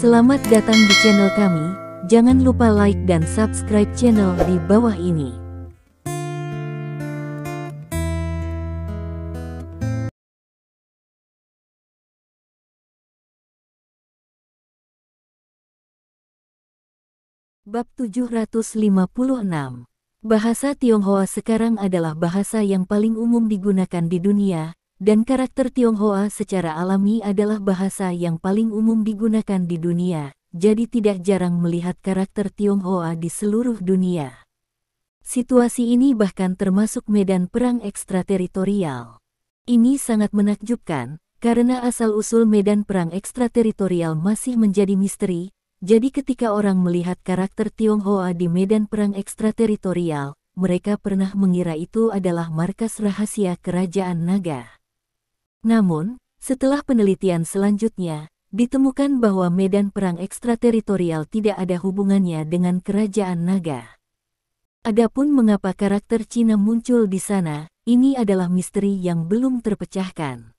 Selamat datang di channel kami, jangan lupa like dan subscribe channel di bawah ini. Bab 756. Bahasa Tionghoa sekarang adalah bahasa yang paling umum digunakan di dunia, dan karakter Tionghoa secara alami adalah bahasa yang paling umum digunakan di dunia, jadi tidak jarang melihat karakter Tionghoa di seluruh dunia. Situasi ini bahkan termasuk medan perang ekstrateritorial. Ini sangat menakjubkan, karena asal-usul medan perang ekstrateritorial masih menjadi misteri. Jadi ketika orang melihat karakter Tionghoa di medan perang ekstrateritorial, mereka pernah mengira itu adalah markas rahasia kerajaan naga. Namun, setelah penelitian selanjutnya, ditemukan bahwa medan perang ekstrateritorial tidak ada hubungannya dengan kerajaan naga. Adapun mengapa karakter Cina muncul di sana, ini adalah misteri yang belum terpecahkan.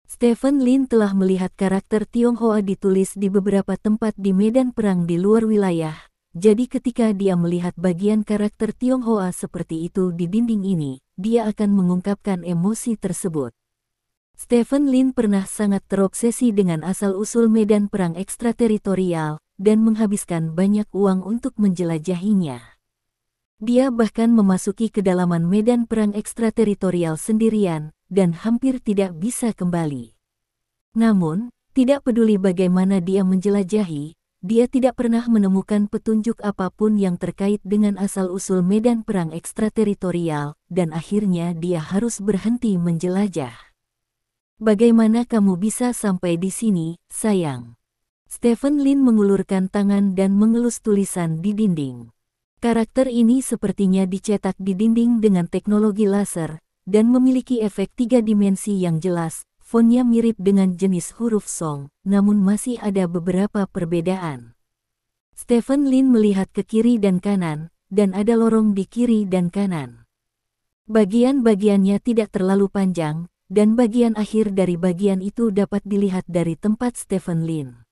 Stephen Lin telah melihat karakter Tionghoa ditulis di beberapa tempat di medan perang di luar wilayah, jadi ketika dia melihat bagian karakter Tionghoa seperti itu di dinding ini, dia akan mengungkapkan emosi tersebut. Stephen Lin pernah sangat terobsesi dengan asal-usul medan perang ekstrateritorial, dan menghabiskan banyak uang untuk menjelajahinya. Dia bahkan memasuki kedalaman medan perang ekstrateritorial sendirian, dan hampir tidak bisa kembali. Namun, tidak peduli bagaimana dia menjelajahi, dia tidak pernah menemukan petunjuk apapun yang terkait dengan asal-usul medan perang ekstrateritorial, dan akhirnya dia harus berhenti menjelajah. Bagaimana kamu bisa sampai di sini, sayang? Stephen Lin mengulurkan tangan dan mengelus tulisan di dinding. Karakter ini sepertinya dicetak di dinding dengan teknologi laser, dan memiliki efek 3 dimensi yang jelas. Fontnya mirip dengan jenis huruf Song, namun masih ada beberapa perbedaan. Stephen Lin melihat ke kiri dan kanan, dan ada lorong di kiri dan kanan. Bagian-bagiannya tidak terlalu panjang, dan bagian akhir dari bagian itu dapat dilihat dari tempat Stephen Lin.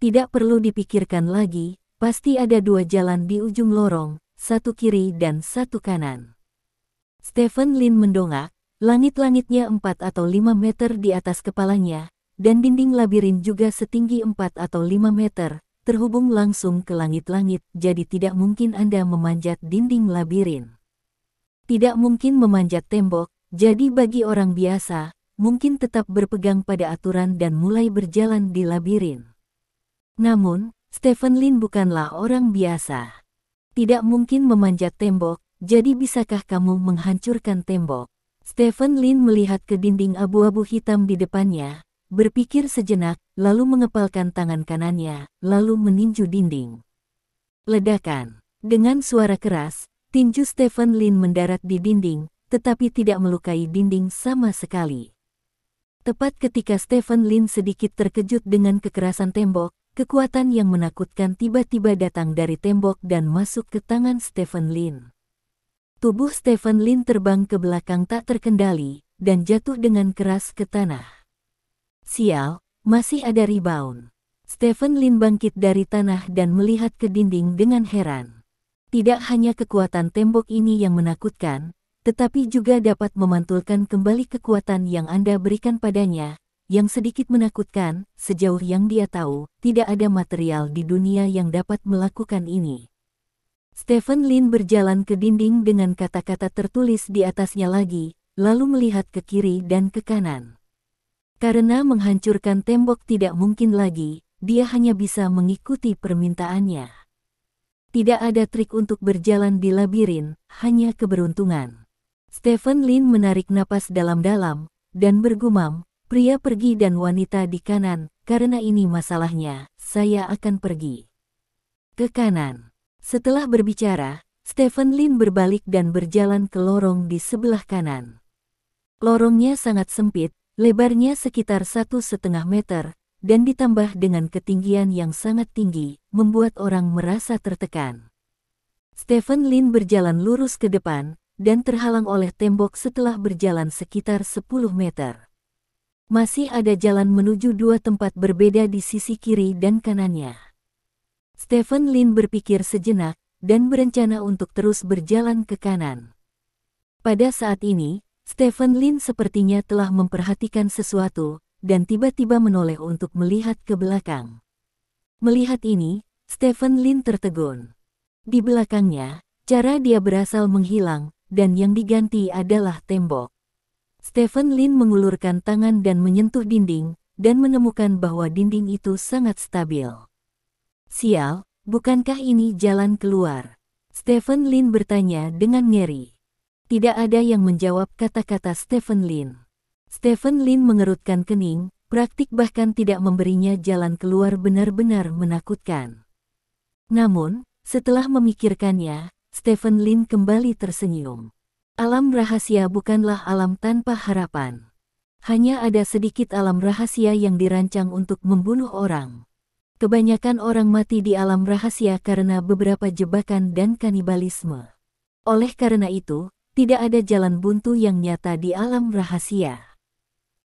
Tidak perlu dipikirkan lagi, pasti ada 2 jalan di ujung lorong, satu kiri dan satu kanan. Stephen Lin mendongak, langit-langitnya 4 atau 5 meter di atas kepalanya, dan dinding labirin juga setinggi 4 atau 5 meter, terhubung langsung ke langit-langit, jadi tidak mungkin Anda memanjat dinding labirin. Tidak mungkin memanjat tembok, jadi bagi orang biasa, mungkin tetap berpegang pada aturan dan mulai berjalan di labirin. Namun, Stephen Lin bukanlah orang biasa. Tidak mungkin memanjat tembok, jadi bisakah kamu menghancurkan tembok? Stephen Lin melihat ke dinding abu-abu hitam di depannya, berpikir sejenak, lalu mengepalkan tangan kanannya, lalu meninju dinding. Ledakan. Dengan suara keras, tinju Stephen Lin mendarat di dinding, tetapi tidak melukai dinding sama sekali. Tepat ketika Stephen Lin sedikit terkejut dengan kekerasan tembok, kekuatan yang menakutkan tiba-tiba datang dari tembok dan masuk ke tangan Stephen Lin. Tubuh Stephen Lin terbang ke belakang tak terkendali, dan jatuh dengan keras ke tanah. Sial, masih ada rebound. Stephen Lin bangkit dari tanah dan melihat ke dinding dengan heran. Tidak hanya kekuatan tembok ini yang menakutkan, tetapi juga dapat memantulkan kembali kekuatan yang Anda berikan padanya. Yang sedikit menakutkan, sejauh yang dia tahu, tidak ada material di dunia yang dapat melakukan ini. Stephen Lin berjalan ke dinding dengan kata-kata tertulis di atasnya lagi, lalu melihat ke kiri dan ke kanan. Karena menghancurkan tembok tidak mungkin lagi, dia hanya bisa mengikuti permintaannya. Tidak ada trik untuk berjalan di labirin, hanya keberuntungan. Stephen Lin menarik napas dalam-dalam, dan bergumam, "Pria pergi dan wanita di kanan, karena ini masalahnya, saya akan pergi ke kanan." Setelah berbicara, Stephen Lin berbalik dan berjalan ke lorong di sebelah kanan. Lorongnya sangat sempit, lebarnya sekitar 1,5 meter, dan ditambah dengan ketinggian yang sangat tinggi, membuat orang merasa tertekan. Stephen Lin berjalan lurus ke depan, dan terhalang oleh tembok setelah berjalan sekitar 10 meter. Masih ada jalan menuju dua tempat berbeda di sisi kiri dan kanannya. Stephen Lin berpikir sejenak, dan berencana untuk terus berjalan ke kanan. Pada saat ini, Stephen Lin sepertinya telah memperhatikan sesuatu, dan tiba-tiba menoleh untuk melihat ke belakang. Melihat ini, Stephen Lin tertegun. Di belakangnya, cara dia berasal menghilang, dan yang diganti adalah tembok. Stephen Lin mengulurkan tangan dan menyentuh dinding, dan menemukan bahwa dinding itu sangat stabil. Sial, bukankah ini jalan keluar? Stephen Lin bertanya dengan ngeri. Tidak ada yang menjawab kata-kata Stephen Lin. Stephen Lin mengerutkan kening, praktik bahkan tidak memberinya jalan keluar benar-benar menakutkan. Namun, setelah memikirkannya, Stephen Lin kembali tersenyum. Alam rahasia bukanlah alam tanpa harapan. Hanya ada sedikit alam rahasia yang dirancang untuk membunuh orang. Kebanyakan orang mati di alam rahasia karena beberapa jebakan dan kanibalisme. Oleh karena itu, tidak ada jalan buntu yang nyata di alam rahasia.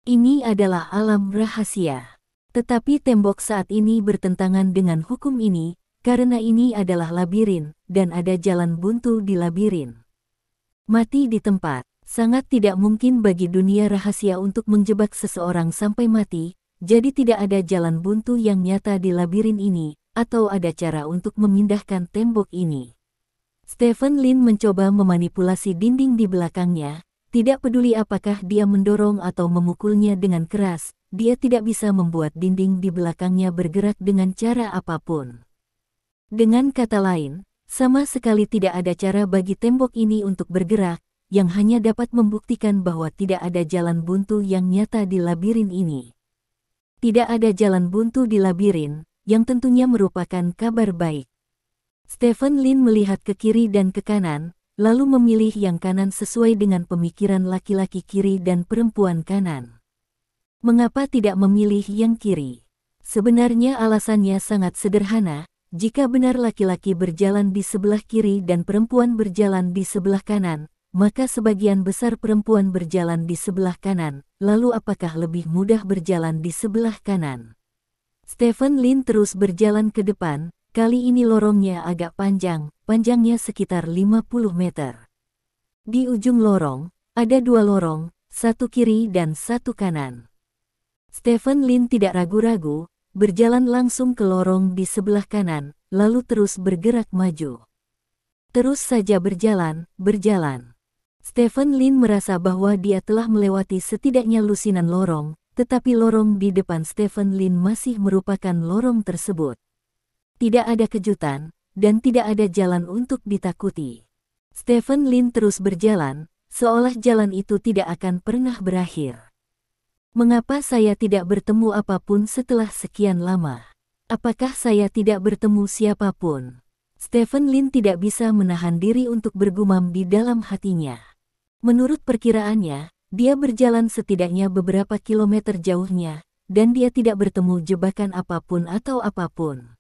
Ini adalah alam rahasia. Tetapi tembok saat ini bertentangan dengan hukum ini, karena ini adalah labirin, dan ada jalan buntu di labirin. Mati di tempat. Sangat tidak mungkin bagi dunia rahasia untuk menjebak seseorang sampai mati, jadi tidak ada jalan buntu yang nyata di labirin ini, atau ada cara untuk memindahkan tembok ini. Stephen Lin mencoba memanipulasi dinding di belakangnya, tidak peduli apakah dia mendorong atau memukulnya dengan keras, dia tidak bisa membuat dinding di belakangnya bergerak dengan cara apapun. Dengan kata lain, sama sekali tidak ada cara bagi tembok ini untuk bergerak, yang hanya dapat membuktikan bahwa tidak ada jalan buntu yang nyata di labirin ini. Tidak ada jalan buntu di labirin, yang tentunya merupakan kabar baik. Stephen Lin melihat ke kiri dan ke kanan, lalu memilih yang kanan sesuai dengan pemikiran laki-laki kiri dan perempuan kanan. Mengapa tidak memilih yang kiri? Sebenarnya alasannya sangat sederhana. Jika benar laki-laki berjalan di sebelah kiri dan perempuan berjalan di sebelah kanan, maka sebagian besar perempuan berjalan di sebelah kanan, lalu apakah lebih mudah berjalan di sebelah kanan? Stephen Lin terus berjalan ke depan, kali ini lorongnya agak panjang, panjangnya sekitar 50 meter. Di ujung lorong, ada dua lorong, satu kiri dan satu kanan. Stephen Lin tidak ragu-ragu, berjalan langsung ke lorong di sebelah kanan, lalu terus bergerak maju. Terus saja berjalan. Stephen Lin merasa bahwa dia telah melewati setidaknya lusinan lorong, tetapi lorong di depan Stephen Lin masih merupakan lorong tersebut. Tidak ada kejutan, dan tidak ada jalan untuk ditakuti. Stephen Lin terus berjalan, seolah jalan itu tidak akan pernah berakhir. Mengapa saya tidak bertemu apapun setelah sekian lama? Apakah saya tidak bertemu siapapun? Stephen Lin tidak bisa menahan diri untuk bergumam di dalam hatinya. Menurut perkiraannya, dia berjalan setidaknya beberapa kilometer jauhnya, dan dia tidak bertemu jebakan apapun atau apapun.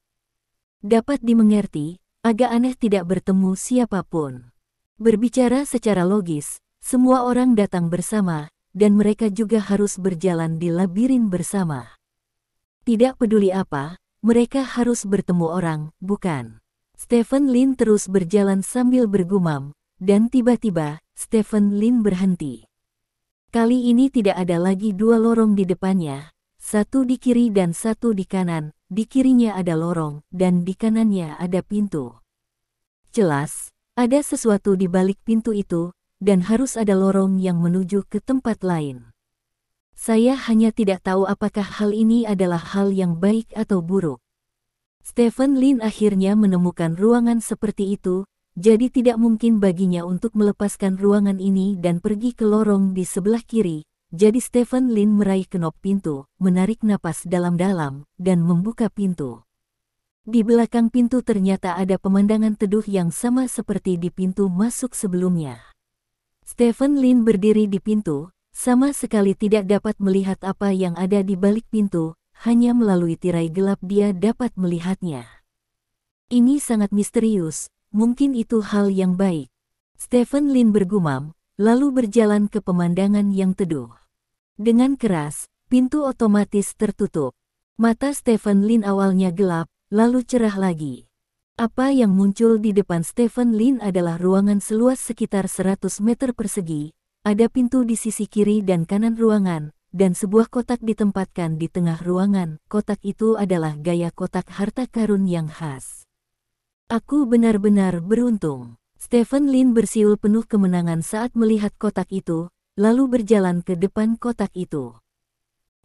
Dapat dimengerti, agak aneh tidak bertemu siapapun. Berbicara secara logis, semua orang datang bersama, dan mereka juga harus berjalan di labirin bersama. Tidak peduli apa, mereka harus bertemu orang, bukan? Stephen Lin terus berjalan sambil bergumam, dan tiba-tiba, Stephen Lin berhenti. Kali ini tidak ada lagi dua lorong di depannya, satu di kiri dan satu di kanan, di kirinya ada lorong, dan di kanannya ada pintu. Jelas, ada sesuatu di balik pintu itu, dan harus ada lorong yang menuju ke tempat lain. Saya hanya tidak tahu apakah hal ini adalah hal yang baik atau buruk. Stephen Lin akhirnya menemukan ruangan seperti itu, jadi tidak mungkin baginya untuk melepaskan ruangan ini dan pergi ke lorong di sebelah kiri. Jadi Stephen Lin meraih kenop pintu, menarik napas dalam-dalam, dan membuka pintu. Di belakang pintu ternyata ada pemandangan teduh yang sama seperti di pintu masuk sebelumnya. Stephen Lin berdiri di pintu, sama sekali tidak dapat melihat apa yang ada di balik pintu, hanya melalui tirai gelap dia dapat melihatnya. Ini sangat misterius, mungkin itu hal yang baik. Stephen Lin bergumam, lalu berjalan ke pemandangan yang teduh. Dengan keras, pintu otomatis tertutup. Mata Stephen Lin awalnya gelap, lalu cerah lagi. Apa yang muncul di depan Stephen Lin adalah ruangan seluas sekitar 100 meter persegi, ada pintu di sisi kiri dan kanan ruangan, dan sebuah kotak ditempatkan di tengah ruangan. Kotak itu adalah gaya kotak harta karun yang khas. Aku benar-benar beruntung. Stephen Lin bersiul penuh kemenangan saat melihat kotak itu, lalu berjalan ke depan kotak itu.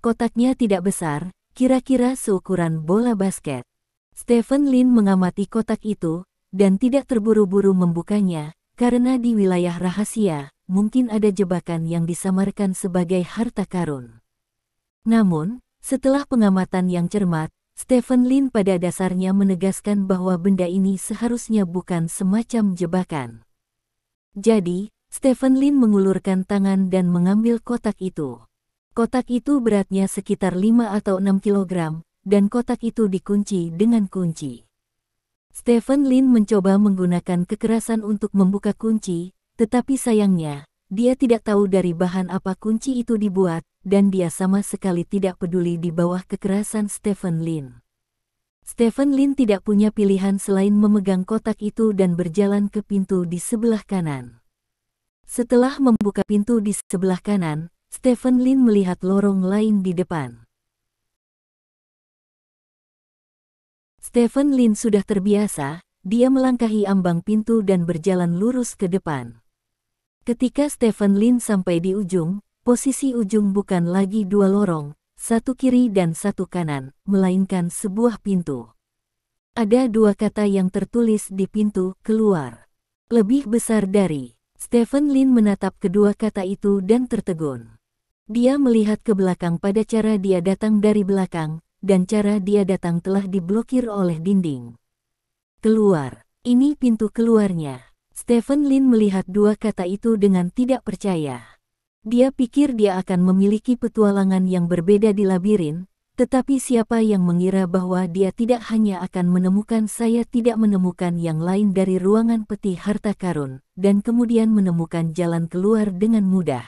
Kotaknya tidak besar, kira-kira seukuran bola basket. Stephen Lin mengamati kotak itu, dan tidak terburu-buru membukanya, karena di wilayah rahasia, mungkin ada jebakan yang disamarkan sebagai harta karun. Namun, setelah pengamatan yang cermat, Stephen Lin pada dasarnya menegaskan bahwa benda ini seharusnya bukan semacam jebakan. Jadi, Stephen Lin mengulurkan tangan dan mengambil kotak itu. Kotak itu beratnya sekitar 5 atau 6 kilogram, dan kotak itu dikunci dengan kunci. Stephen Lin mencoba menggunakan kekerasan untuk membuka kunci, tetapi sayangnya, dia tidak tahu dari bahan apa kunci itu dibuat, dan dia sama sekali tidak peduli di bawah kekerasan Stephen Lin. Stephen Lin tidak punya pilihan selain memegang kotak itu dan berjalan ke pintu di sebelah kanan. Setelah membuka pintu di sebelah kanan, Stephen Lin melihat lorong lain di depan. Stephen Lin sudah terbiasa, dia melangkahi ambang pintu dan berjalan lurus ke depan. Ketika Stephen Lin sampai di ujung, posisi ujung bukan lagi dua lorong, satu kiri dan satu kanan, melainkan sebuah pintu. Ada dua kata yang tertulis di pintu, keluar. Lebih besar dari. Stephen Lin menatap kedua kata itu dan tertegun. Dia melihat ke belakang pada cara dia datang dari belakang, dan cara dia datang telah diblokir oleh dinding. Keluar. Ini pintu keluarnya. Stephen Lin melihat dua kata itu dengan tidak percaya. Dia pikir dia akan memiliki petualangan yang berbeda di labirin, tetapi siapa yang mengira bahwa dia tidak hanya akan menemukan saya tidak menemukan yang lain dari ruangan peti harta karun, dan kemudian menemukan jalan keluar dengan mudah.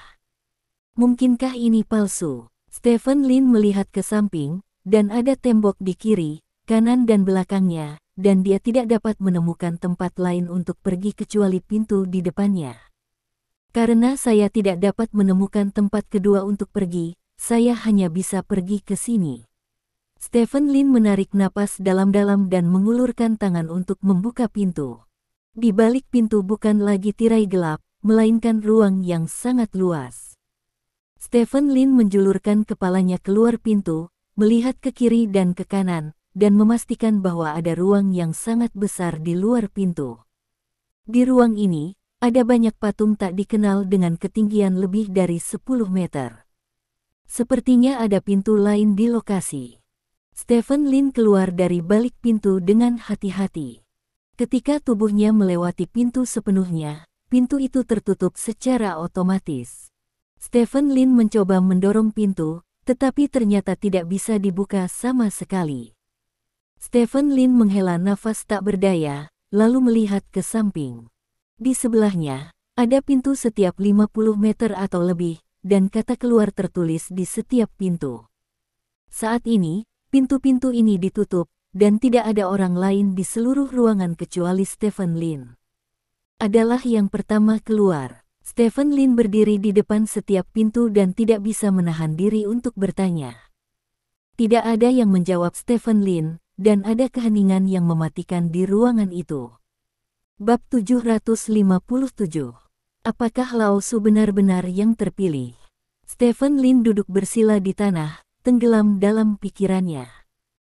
Mungkinkah ini palsu? Stephen Lin melihat ke samping, dan ada tembok di kiri, kanan dan belakangnya, dan dia tidak dapat menemukan tempat lain untuk pergi kecuali pintu di depannya. Karena saya tidak dapat menemukan tempat kedua untuk pergi, saya hanya bisa pergi ke sini. Stephen Lin menarik napas dalam-dalam dan mengulurkan tangan untuk membuka pintu. Di balik pintu bukan lagi tirai gelap, melainkan ruang yang sangat luas. Stephen Lin menjulurkan kepalanya keluar pintu, melihat ke kiri dan ke kanan, dan memastikan bahwa ada ruang yang sangat besar di luar pintu. Di ruang ini, ada banyak patung tak dikenal dengan ketinggian lebih dari 10 meter. Sepertinya ada pintu lain di lokasi. Stephen Lin keluar dari balik pintu dengan hati-hati. Ketika tubuhnya melewati pintu sepenuhnya, pintu itu tertutup secara otomatis. Stephen Lin mencoba mendorong pintu, tetapi ternyata tidak bisa dibuka sama sekali. Stephen Lin menghela nafas tak berdaya, lalu melihat ke samping. Di sebelahnya, ada pintu setiap 50 meter atau lebih, dan kata keluar tertulis di setiap pintu. Saat ini, pintu-pintu ini ditutup, dan tidak ada orang lain di seluruh ruangan kecuali Stephen Lin. Adalah yang pertama keluar. Stephen Lin berdiri di depan setiap pintu dan tidak bisa menahan diri untuk bertanya. Tidak ada yang menjawab Stephen Lin, dan ada keheningan yang mematikan di ruangan itu. Bab 757. Apakah Lao Su benar-benar yang terpilih? Stephen Lin duduk bersila di tanah, tenggelam dalam pikirannya.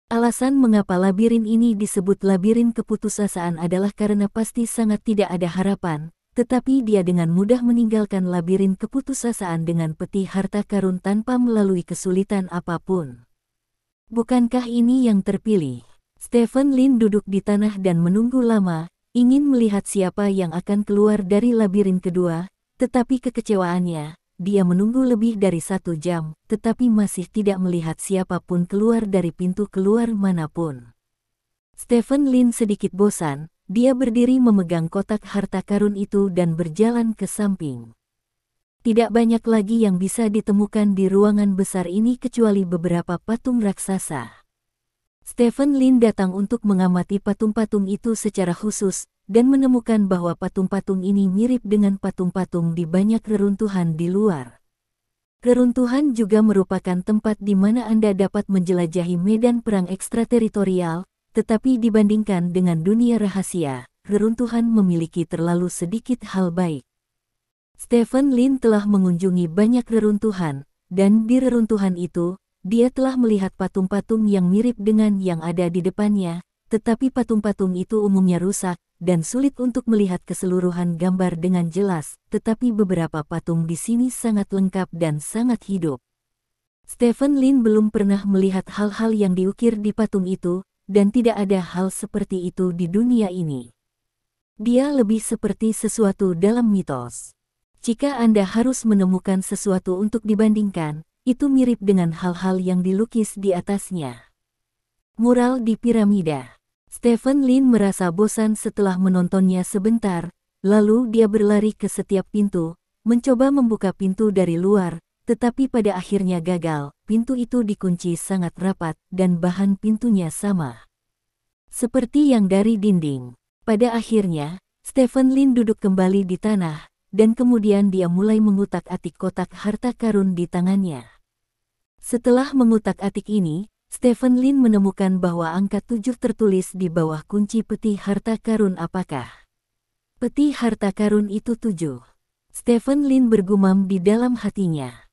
Alasan mengapa labirin ini disebut labirin keputusasaan adalah karena pasti sangat tidak ada harapan, tetapi dia dengan mudah meninggalkan labirin keputusasaan dengan peti harta karun tanpa melalui kesulitan apapun. Bukankah ini yang terpilih? Stephen Lin duduk di tanah dan menunggu lama, ingin melihat siapa yang akan keluar dari labirin kedua, tetapi kekecewaannya, dia menunggu lebih dari 1 jam, tetapi masih tidak melihat siapapun keluar dari pintu keluar manapun. Stephen Lin sedikit bosan. Dia berdiri memegang kotak harta karun itu dan berjalan ke samping. Tidak banyak lagi yang bisa ditemukan di ruangan besar ini kecuali beberapa patung raksasa. Stephen Lin datang untuk mengamati patung-patung itu secara khusus, dan menemukan bahwa patung-patung ini mirip dengan patung-patung di banyak reruntuhan di luar. Reruntuhan juga merupakan tempat di mana Anda dapat menjelajahi medan perang ekstrateritorial, tetapi dibandingkan dengan dunia rahasia, reruntuhan memiliki terlalu sedikit hal baik. Stephen Lin telah mengunjungi banyak reruntuhan, dan di reruntuhan itu, dia telah melihat patung-patung yang mirip dengan yang ada di depannya, tetapi patung-patung itu umumnya rusak, dan sulit untuk melihat keseluruhan gambar dengan jelas, tetapi beberapa patung di sini sangat lengkap dan sangat hidup. Stephen Lin belum pernah melihat hal-hal yang diukir di patung itu, dan tidak ada hal seperti itu di dunia ini. Dia lebih seperti sesuatu dalam mitos. Jika Anda harus menemukan sesuatu untuk dibandingkan, itu mirip dengan hal-hal yang dilukis di atasnya. Mural di piramida. Stephen Lin merasa bosan setelah menontonnya sebentar, lalu dia berlari ke setiap pintu, mencoba membuka pintu dari luar, tetapi pada akhirnya gagal. Pintu itu dikunci sangat rapat, dan bahan pintunya sama seperti yang dari dinding. Pada akhirnya, Stephen Lin duduk kembali di tanah, dan kemudian dia mulai mengutak-atik kotak harta karun di tangannya. Setelah mengutak-atik ini, Stephen Lin menemukan bahwa angka 7 tertulis di bawah kunci peti harta karun. Apakah peti harta karun itu 7? Stephen Lin bergumam di dalam hatinya.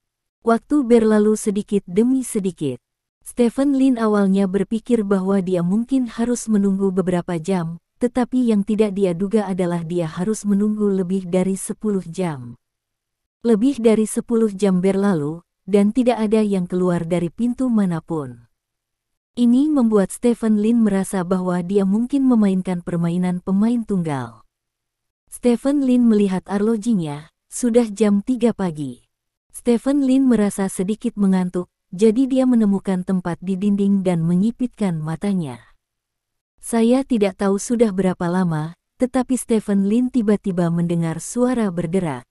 Waktu berlalu sedikit demi sedikit. Stephen Lin awalnya berpikir bahwa dia mungkin harus menunggu beberapa jam, tetapi yang tidak dia duga adalah dia harus menunggu lebih dari 10 jam. Lebih dari 10 jam berlalu, dan tidak ada yang keluar dari pintu manapun. Ini membuat Stephen Lin merasa bahwa dia mungkin memainkan permainan pemain tunggal. Stephen Lin melihat arlojinya, sudah jam 3 pagi. Stephen Lin merasa sedikit mengantuk, jadi dia menemukan tempat di dinding dan menyipitkan matanya. Saya tidak tahu sudah berapa lama, tetapi Stephen Lin tiba-tiba mendengar suara berderak.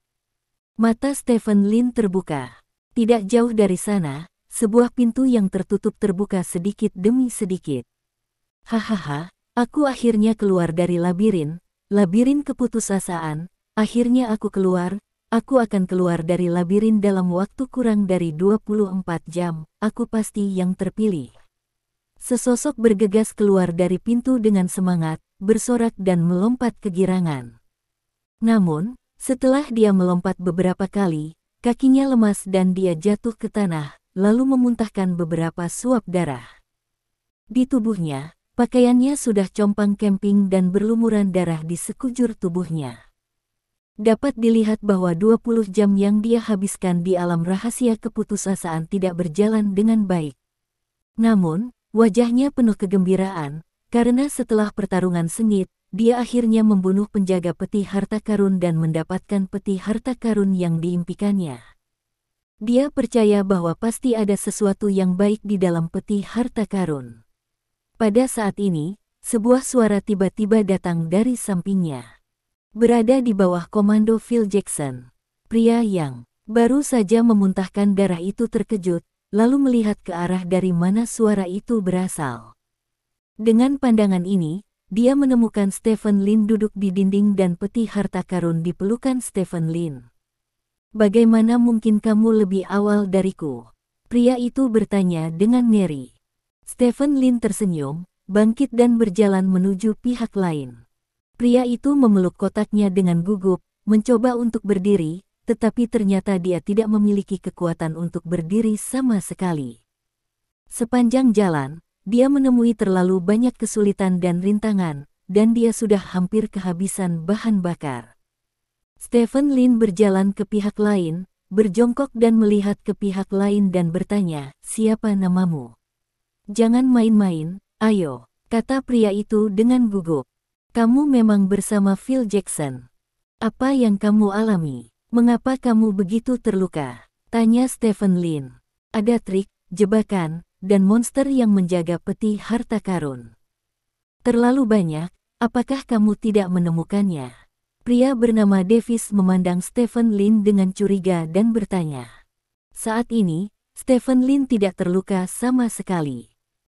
Mata Stephen Lin terbuka. Tidak jauh dari sana, sebuah pintu yang tertutup terbuka sedikit demi sedikit. Hahaha, aku akhirnya keluar dari labirin keputusasaan. Akhirnya aku keluar. Aku akan keluar dari labirin dalam waktu kurang dari 24 jam. Aku pasti yang terpilih. Sesosok bergegas keluar dari pintu dengan semangat, bersorak dan melompat kegirangan. Namun, setelah dia melompat beberapa kali, kakinya lemas dan dia jatuh ke tanah, lalu memuntahkan beberapa suap darah. Di tubuhnya, pakaiannya sudah compang camping dan berlumuran darah di sekujur tubuhnya. Dapat dilihat bahwa 20 jam yang dia habiskan di alam rahasia keputusasaan tidak berjalan dengan baik. Namun, wajahnya penuh kegembiraan, karena setelah pertarungan sengit, dia akhirnya membunuh penjaga peti harta karun dan mendapatkan peti harta karun yang diimpikannya. Dia percaya bahwa pasti ada sesuatu yang baik di dalam peti harta karun. Pada saat ini, sebuah suara tiba-tiba datang dari sampingnya. Berada di bawah komando Phil Jackson, pria yang baru saja memuntahkan darah itu terkejut, lalu melihat ke arah dari mana suara itu berasal. Dengan pandangan ini, dia menemukan Stephen Lin duduk di dinding dan peti harta karun di pelukan Stephen Lin. Bagaimana mungkin kamu lebih awal dariku? Pria itu bertanya dengan ngeri. Stephen Lin tersenyum, bangkit dan berjalan menuju pihak lain. Pria itu memeluk kotaknya dengan gugup, mencoba untuk berdiri, tetapi ternyata dia tidak memiliki kekuatan untuk berdiri sama sekali. Sepanjang jalan, dia menemui terlalu banyak kesulitan dan rintangan, dan dia sudah hampir kehabisan bahan bakar. Stephen Lin berjalan ke pihak lain, berjongkok dan melihat ke pihak lain dan bertanya, "Siapa namamu?" "Jangan main-main, ayo," kata pria itu dengan gugup. "Kamu memang bersama Phil Jackson. Apa yang kamu alami? Mengapa kamu begitu terluka?" tanya Stephen Lin. "Ada trik, jebakan, dan monster yang menjaga peti harta karun. Terlalu banyak, apakah kamu tidak menemukannya?" Pria bernama Davis memandang Stephen Lin dengan curiga dan bertanya. Saat ini, Stephen Lin tidak terluka sama sekali.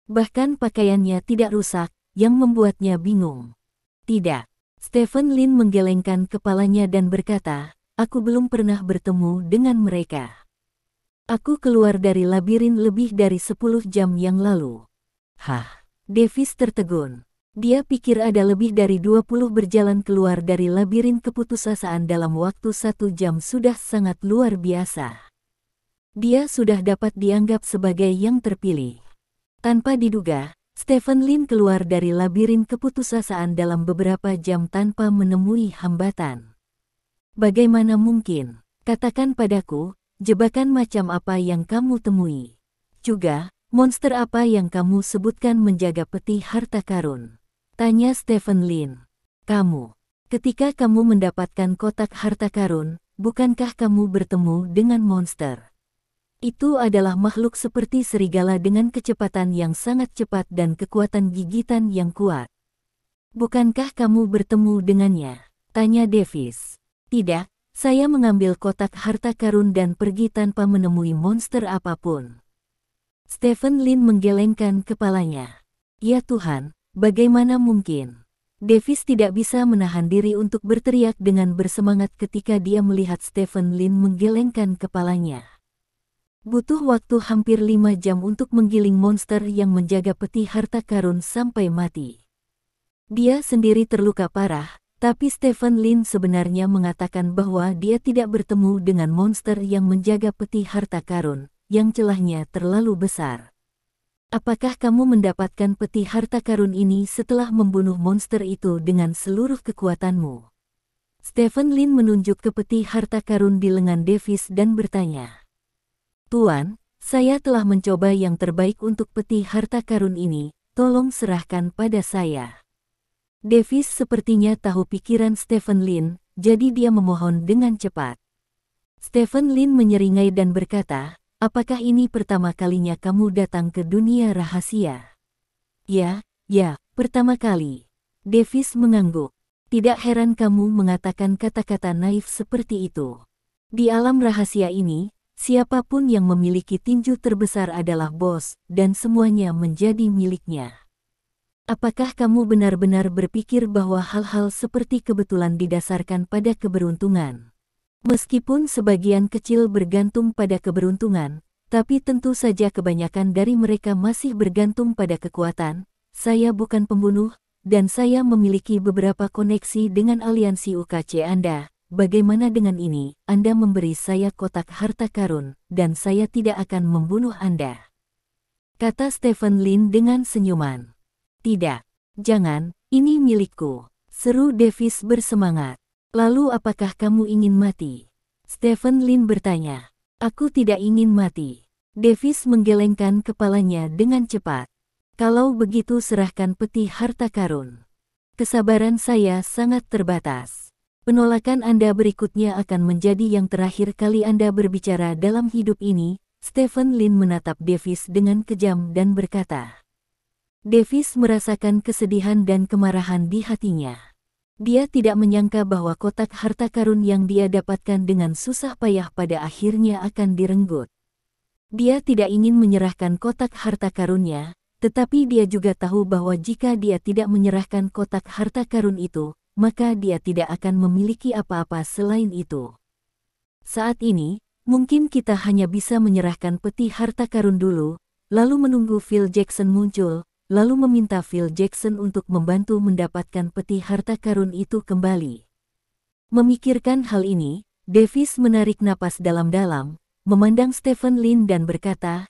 Bahkan pakaiannya tidak rusak, yang membuatnya bingung. Tidak. Stephen Lin menggelengkan kepalanya dan berkata, aku belum pernah bertemu dengan mereka. Aku keluar dari labirin lebih dari 10 jam yang lalu. Hah? Davis tertegun. Dia pikir ada lebih dari 20 berjalan keluar dari labirin keputusasaan dalam waktu 1 jam sudah sangat luar biasa. Dia sudah dapat dianggap sebagai yang terpilih. Tanpa diduga, Stephen Lin keluar dari labirin keputusasaan dalam beberapa jam tanpa menemui hambatan. Bagaimana mungkin? Katakan padaku, jebakan macam apa yang kamu temui? Juga, monster apa yang kamu sebutkan menjaga peti harta karun? Tanya Stephen Lin. Kamu. Ketika kamu mendapatkan kotak harta karun, bukankah kamu bertemu dengan monster? Itu adalah makhluk seperti serigala dengan kecepatan yang sangat cepat dan kekuatan gigitan yang kuat. Bukankah kamu bertemu dengannya? Tanya Davis. Tidak, saya mengambil kotak harta karun dan pergi tanpa menemui monster apapun. Stephen Lin menggelengkan kepalanya. Ya Tuhan. Bagaimana mungkin? Davis tidak bisa menahan diri untuk berteriak dengan bersemangat ketika dia melihat Stephen Lin menggelengkan kepalanya. Butuh waktu hampir 5 jam untuk menggiling monster yang menjaga peti harta karun sampai mati. Dia sendiri terluka parah, tapi Stephen Lin sebenarnya mengatakan bahwa dia tidak bertemu dengan monster yang menjaga peti harta karun, yang celahnya terlalu besar. Apakah kamu mendapatkan peti harta karun ini setelah membunuh monster itu dengan seluruh kekuatanmu? Stephen Lin menunjuk ke peti harta karun di lengan Davis dan bertanya. Tuan, saya telah mencoba yang terbaik untuk peti harta karun ini, tolong serahkan pada saya. Davis sepertinya tahu pikiran Stephen Lin, jadi dia memohon dengan cepat. Stephen Lin menyeringai dan berkata, apakah ini pertama kalinya kamu datang ke dunia rahasia? Ya, pertama kali. Davis mengangguk. Tidak heran kamu mengatakan kata-kata naif seperti itu. Di alam rahasia ini, siapapun yang memiliki tinju terbesar adalah bos, dan semuanya menjadi miliknya. Apakah kamu benar-benar berpikir bahwa hal-hal seperti kebetulan didasarkan pada keberuntungan? Meskipun sebagian kecil bergantung pada keberuntungan, tapi tentu saja kebanyakan dari mereka masih bergantung pada kekuatan. Saya bukan pembunuh, dan saya memiliki beberapa koneksi dengan aliansi UKC Anda. Bagaimana dengan ini? Anda memberi saya kotak harta karun, dan saya tidak akan membunuh Anda. Kata Stephen Lin dengan senyuman. Tidak, jangan, ini milikku, seru Davis bersemangat. Lalu apakah kamu ingin mati? Stephen Lin bertanya. Aku tidak ingin mati. Davis menggelengkan kepalanya dengan cepat. Kalau begitu serahkan peti harta karun. Kesabaran saya sangat terbatas. Penolakan Anda berikutnya akan menjadi yang terakhir kali Anda berbicara dalam hidup ini. Stephen Lin menatap Davis dengan kejam dan berkata. Davis merasakan kesedihan dan kemarahan di hatinya. Dia tidak menyangka bahwa kotak harta karun yang dia dapatkan dengan susah payah pada akhirnya akan direnggut. Dia tidak ingin menyerahkan kotak harta karunnya, tetapi dia juga tahu bahwa jika dia tidak menyerahkan kotak harta karun itu, maka dia tidak akan memiliki apa-apa selain itu. Saat ini, mungkin kita hanya bisa menyerahkan peti harta karun dulu, lalu menunggu Phil Jackson muncul, lalu meminta Phil Jackson untuk membantu mendapatkan peti harta karun itu kembali. Memikirkan hal ini, Davis menarik napas dalam-dalam, memandang Stephen Lin dan berkata,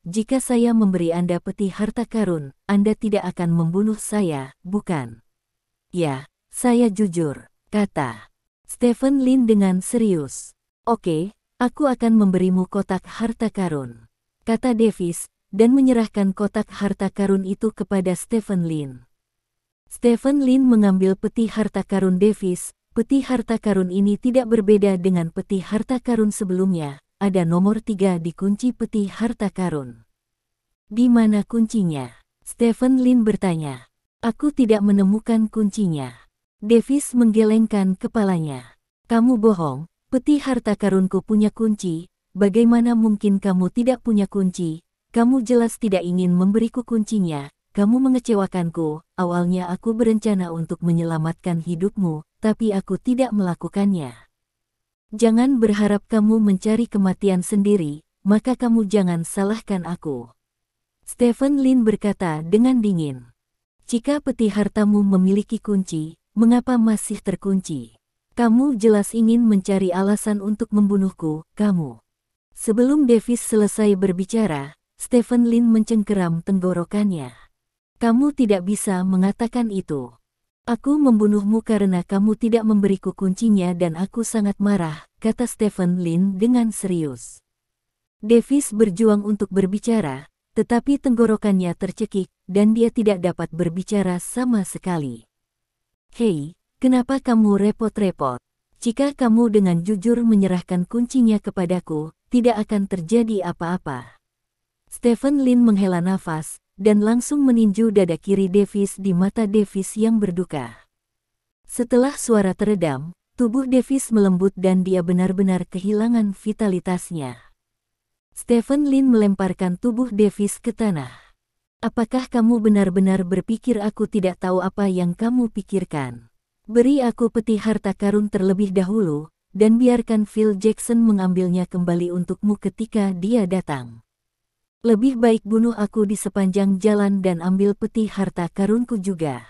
jika saya memberi Anda peti harta karun, Anda tidak akan membunuh saya, bukan? Ya, saya jujur, kata Stephen Lin dengan serius. Oke, aku akan memberimu kotak harta karun, kata Davis, dan menyerahkan kotak harta karun itu kepada Stephen Lin. Stephen Lin mengambil peti harta karun Davis. Peti harta karun ini tidak berbeda dengan peti harta karun sebelumnya. Ada nomor 3 di kunci peti harta karun. Di mana kuncinya? Stephen Lin bertanya. Aku tidak menemukan kuncinya. Davis menggelengkan kepalanya. Kamu bohong, peti harta karunku punya kunci, bagaimana mungkin kamu tidak punya kunci? Kamu jelas tidak ingin memberiku kuncinya, kamu mengecewakanku, awalnya aku berencana untuk menyelamatkan hidupmu, tapi aku tidak melakukannya. Jangan berharap kamu mencari kematian sendiri, maka kamu jangan salahkan aku. Stephen Lin berkata dengan dingin. Jika peti hartamu memiliki kunci, mengapa masih terkunci? Kamu jelas ingin mencari alasan untuk membunuhku, kamu. Sebelum Davis selesai berbicara, Stephen Lin mencengkeram tenggorokannya. Kamu tidak bisa mengatakan itu. Aku membunuhmu karena kamu tidak memberiku kuncinya dan aku sangat marah, kata Stephen Lin dengan serius. Davis berjuang untuk berbicara, tetapi tenggorokannya tercekik, dan dia tidak dapat berbicara sama sekali. Hei, kenapa kamu repot-repot? Jika kamu dengan jujur menyerahkan kuncinya kepadaku, tidak akan terjadi apa-apa. Stephen Lin menghela nafas, dan langsung meninju dada kiri Davis di mata Davis yang berduka. Setelah suara teredam, tubuh Davis melembut dan dia benar-benar kehilangan vitalitasnya. Stephen Lin melemparkan tubuh Davis ke tanah. Apakah kamu benar-benar berpikir aku tidak tahu apa yang kamu pikirkan? Beri aku peti harta karun terlebih dahulu, dan biarkan Phil Jackson mengambilnya kembali untukmu ketika dia datang. Lebih baik bunuh aku di sepanjang jalan dan ambil peti harta karunku juga.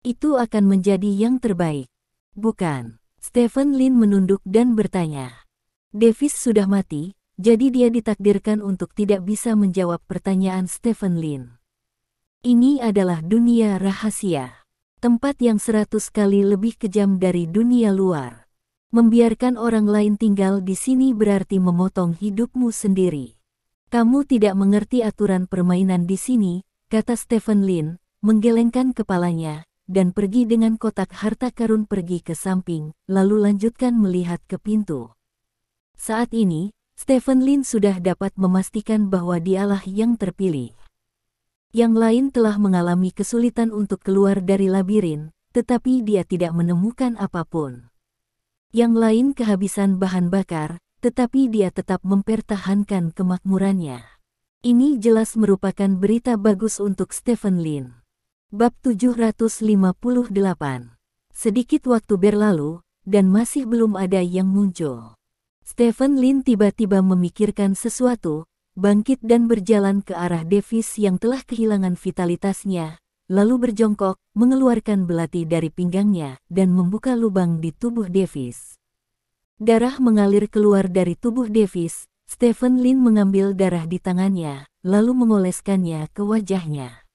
Itu akan menjadi yang terbaik. Bukan. Stephen Lin menunduk dan bertanya. Davis sudah mati, jadi dia ditakdirkan untuk tidak bisa menjawab pertanyaan Stephen Lin. Ini adalah dunia rahasia. Tempat yang 100 kali lebih kejam dari dunia luar. Membiarkan orang lain tinggal di sini berarti memotong hidupmu sendiri. Kamu tidak mengerti aturan permainan di sini, kata Stephen Lin, menggelengkan kepalanya, dan pergi dengan kotak harta karun pergi ke samping, lalu lanjutkan melihat ke pintu. Saat ini, Stephen Lin sudah dapat memastikan bahwa dialah yang terpilih. Yang lain telah mengalami kesulitan untuk keluar dari labirin, tetapi dia tidak menemukan apapun. Yang lain kehabisan bahan bakar, tetapi dia tetap mempertahankan kemakmurannya. Ini jelas merupakan berita bagus untuk Stephen Lin. Bab 758. Sedikit waktu berlalu, dan masih belum ada yang muncul. Stephen Lin tiba-tiba memikirkan sesuatu, bangkit dan berjalan ke arah Davis yang telah kehilangan vitalitasnya, lalu berjongkok, mengeluarkan belati dari pinggangnya, dan membuka lubang di tubuh Davis. Darah mengalir keluar dari tubuh Davis. Stephen Lin mengambil darah di tangannya, lalu mengoleskannya ke wajahnya.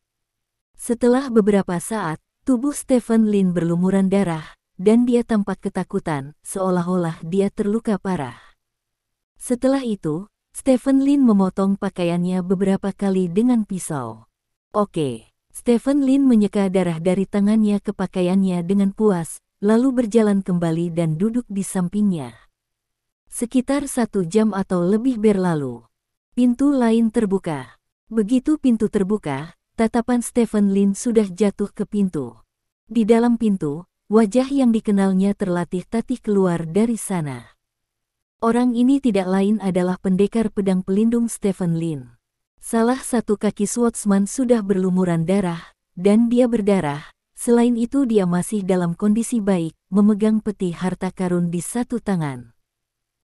Setelah beberapa saat, tubuh Stephen Lin berlumuran darah, dan dia tampak ketakutan, seolah-olah dia terluka parah. Setelah itu, Stephen Lin memotong pakaiannya beberapa kali dengan pisau. Oke, Stephen Lin menyeka darah dari tangannya ke pakaiannya dengan puas, lalu berjalan kembali dan duduk di sampingnya. Sekitar 1 jam atau lebih berlalu. Pintu lain terbuka. Begitu pintu terbuka, tatapan Stephen Lin sudah jatuh ke pintu. Di dalam pintu, wajah yang dikenalnya terlatih-tatih keluar dari sana. Orang ini tidak lain adalah pendekar pedang pelindung Stephen Lin. Salah satu kaki swordsman sudah berlumuran darah, dan dia berdarah. Selain itu dia masih dalam kondisi baik, memegang peti harta karun di satu tangan.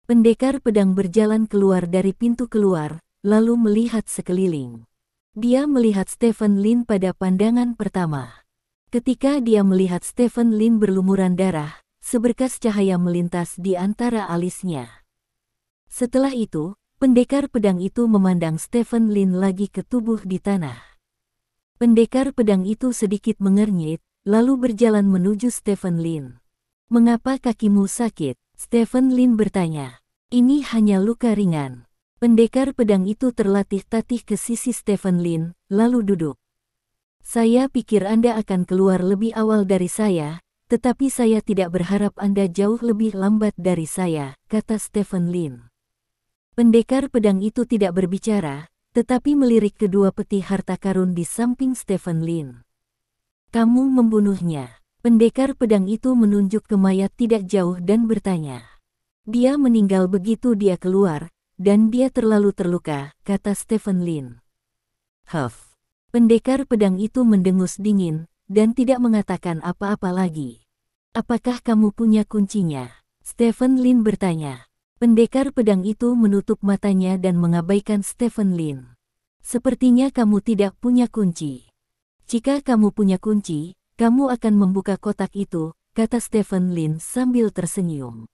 Pendekar pedang berjalan keluar dari pintu keluar, lalu melihat sekeliling. Dia melihat Stephen Lin pada pandangan pertama. Ketika dia melihat Stephen Lin berlumuran darah, seberkas cahaya melintas di antara alisnya. Setelah itu, pendekar pedang itu memandang Stephen Lin lagi ke tubuh di tanah. Pendekar pedang itu sedikit mengernyit, lalu berjalan menuju Stephen Lin. Mengapa kakimu sakit? Stephen Lin bertanya. Ini hanya luka ringan. Pendekar pedang itu terlatih-tatih ke sisi Stephen Lin, lalu duduk. Saya pikir Anda akan keluar lebih awal dari saya, tetapi saya tidak berharap Anda jauh lebih lambat dari saya, kata Stephen Lin. Pendekar pedang itu tidak berbicara, tetapi melirik kedua peti harta karun di samping Stephen Lin. Kamu membunuhnya. Pendekar pedang itu menunjuk ke mayat tidak jauh dan bertanya. Dia meninggal begitu dia keluar, dan dia terlalu terluka, kata Stephen Lin. Huff. Pendekar pedang itu mendengus dingin, dan tidak mengatakan apa-apa lagi. Apakah kamu punya kuncinya? Stephen Lin bertanya. Pendekar pedang itu menutup matanya dan mengabaikan Stephen Lin. Sepertinya kamu tidak punya kunci. Jika kamu punya kunci, kamu akan membuka kotak itu, kata Stephen Lin sambil tersenyum.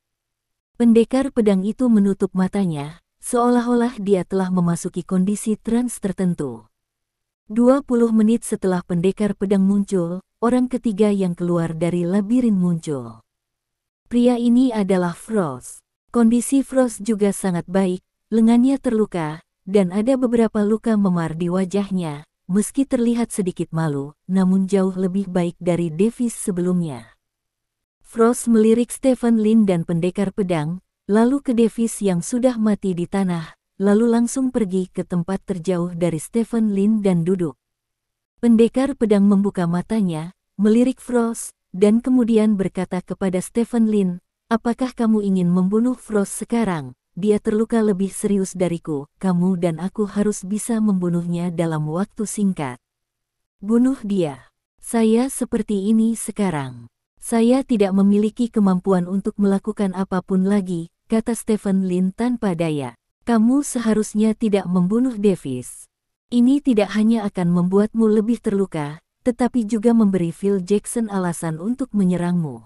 Pendekar pedang itu menutup matanya, seolah-olah dia telah memasuki kondisi trans tertentu. 20 menit setelah pendekar pedang muncul, orang ketiga yang keluar dari labirin muncul. Pria ini adalah Frost. Kondisi Frost juga sangat baik, lengannya terluka, dan ada beberapa luka memar di wajahnya, meski terlihat sedikit malu, namun jauh lebih baik dari Davis sebelumnya. Frost melirik Stephen Lin dan pendekar pedang, lalu ke Davis yang sudah mati di tanah, lalu langsung pergi ke tempat terjauh dari Stephen Lin dan duduk. Pendekar pedang membuka matanya, melirik Frost, dan kemudian berkata kepada Stephen Lin, apakah kamu ingin membunuh Frost sekarang? Dia terluka lebih serius dariku, kamu dan aku harus bisa membunuhnya dalam waktu singkat. Bunuh dia. Saya seperti ini sekarang. Saya tidak memiliki kemampuan untuk melakukan apapun lagi, kata Stephen Lin tanpa daya. Kamu seharusnya tidak membunuh Davis. Ini tidak hanya akan membuatmu lebih terluka, tetapi juga memberi Phil Jackson alasan untuk menyerangmu.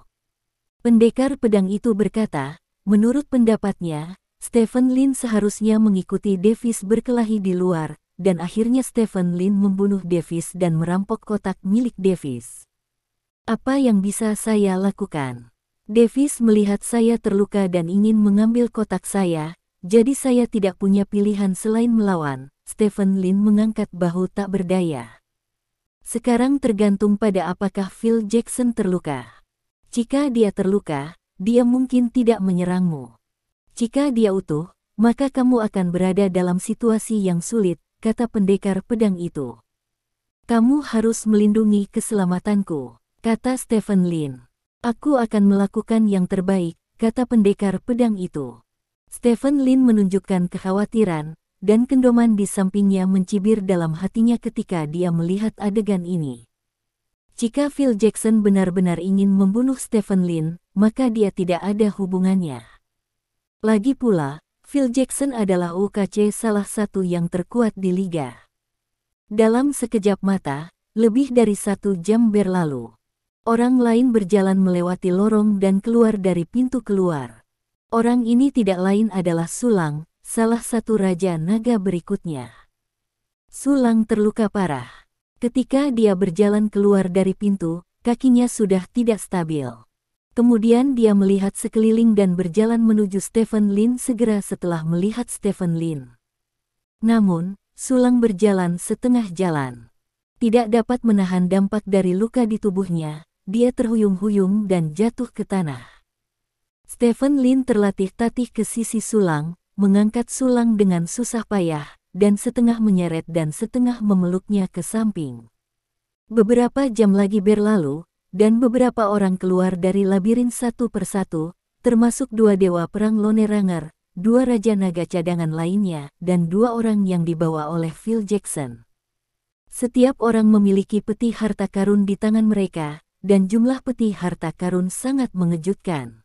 Pendekar pedang itu berkata, menurut pendapatnya, Stephen Lin seharusnya mengikuti Davis berkelahi di luar, dan akhirnya Stephen Lin membunuh Davis dan merampok kotak milik Davis. Apa yang bisa saya lakukan? Davis melihat saya terluka dan ingin mengambil kotak saya, jadi saya tidak punya pilihan selain melawan. Stephen Lin mengangkat bahu tak berdaya. Sekarang tergantung pada apakah Phil Jackson terluka. Jika dia terluka, dia mungkin tidak menyerangmu. Jika dia utuh, maka kamu akan berada dalam situasi yang sulit, kata pendekar pedang itu. Kamu harus melindungi keselamatanku, kata Stephen Lin. Aku akan melakukan yang terbaik, kata pendekar pedang itu. Stephen Lin menunjukkan kekhawatiran, dan kendoman di sampingnya mencibir dalam hatinya ketika dia melihat adegan ini. Jika Phil Jackson benar-benar ingin membunuh Stephen Lin, maka dia tidak ada hubungannya. Lagi pula, Phil Jackson adalah UKC salah satu yang terkuat di liga. Dalam sekejap mata, lebih dari 1 jam berlalu. Orang lain berjalan melewati lorong dan keluar dari pintu keluar. Orang ini tidak lain adalah Sulang, salah satu raja naga berikutnya. Sulang terluka parah. Ketika dia berjalan keluar dari pintu, kakinya sudah tidak stabil. Kemudian dia melihat sekeliling dan berjalan menuju Stephen Lin segera setelah melihat Stephen Lin. Namun, Sulang berjalan setengah jalan. Tidak dapat menahan dampak dari luka di tubuhnya, dia terhuyung-huyung dan jatuh ke tanah. Stephen Lin terlatih-tatih ke sisi Sulang, mengangkat Sulang dengan susah payah, dan setengah menyeret dan setengah memeluknya ke samping. Beberapa jam lagi berlalu, dan beberapa orang keluar dari labirin satu persatu, termasuk 2 dewa perang Lone Ranger, 2 raja naga cadangan lainnya, dan 2 orang yang dibawa oleh Phil Jackson. Setiap orang memiliki peti harta karun di tangan mereka, dan jumlah peti harta karun sangat mengejutkan.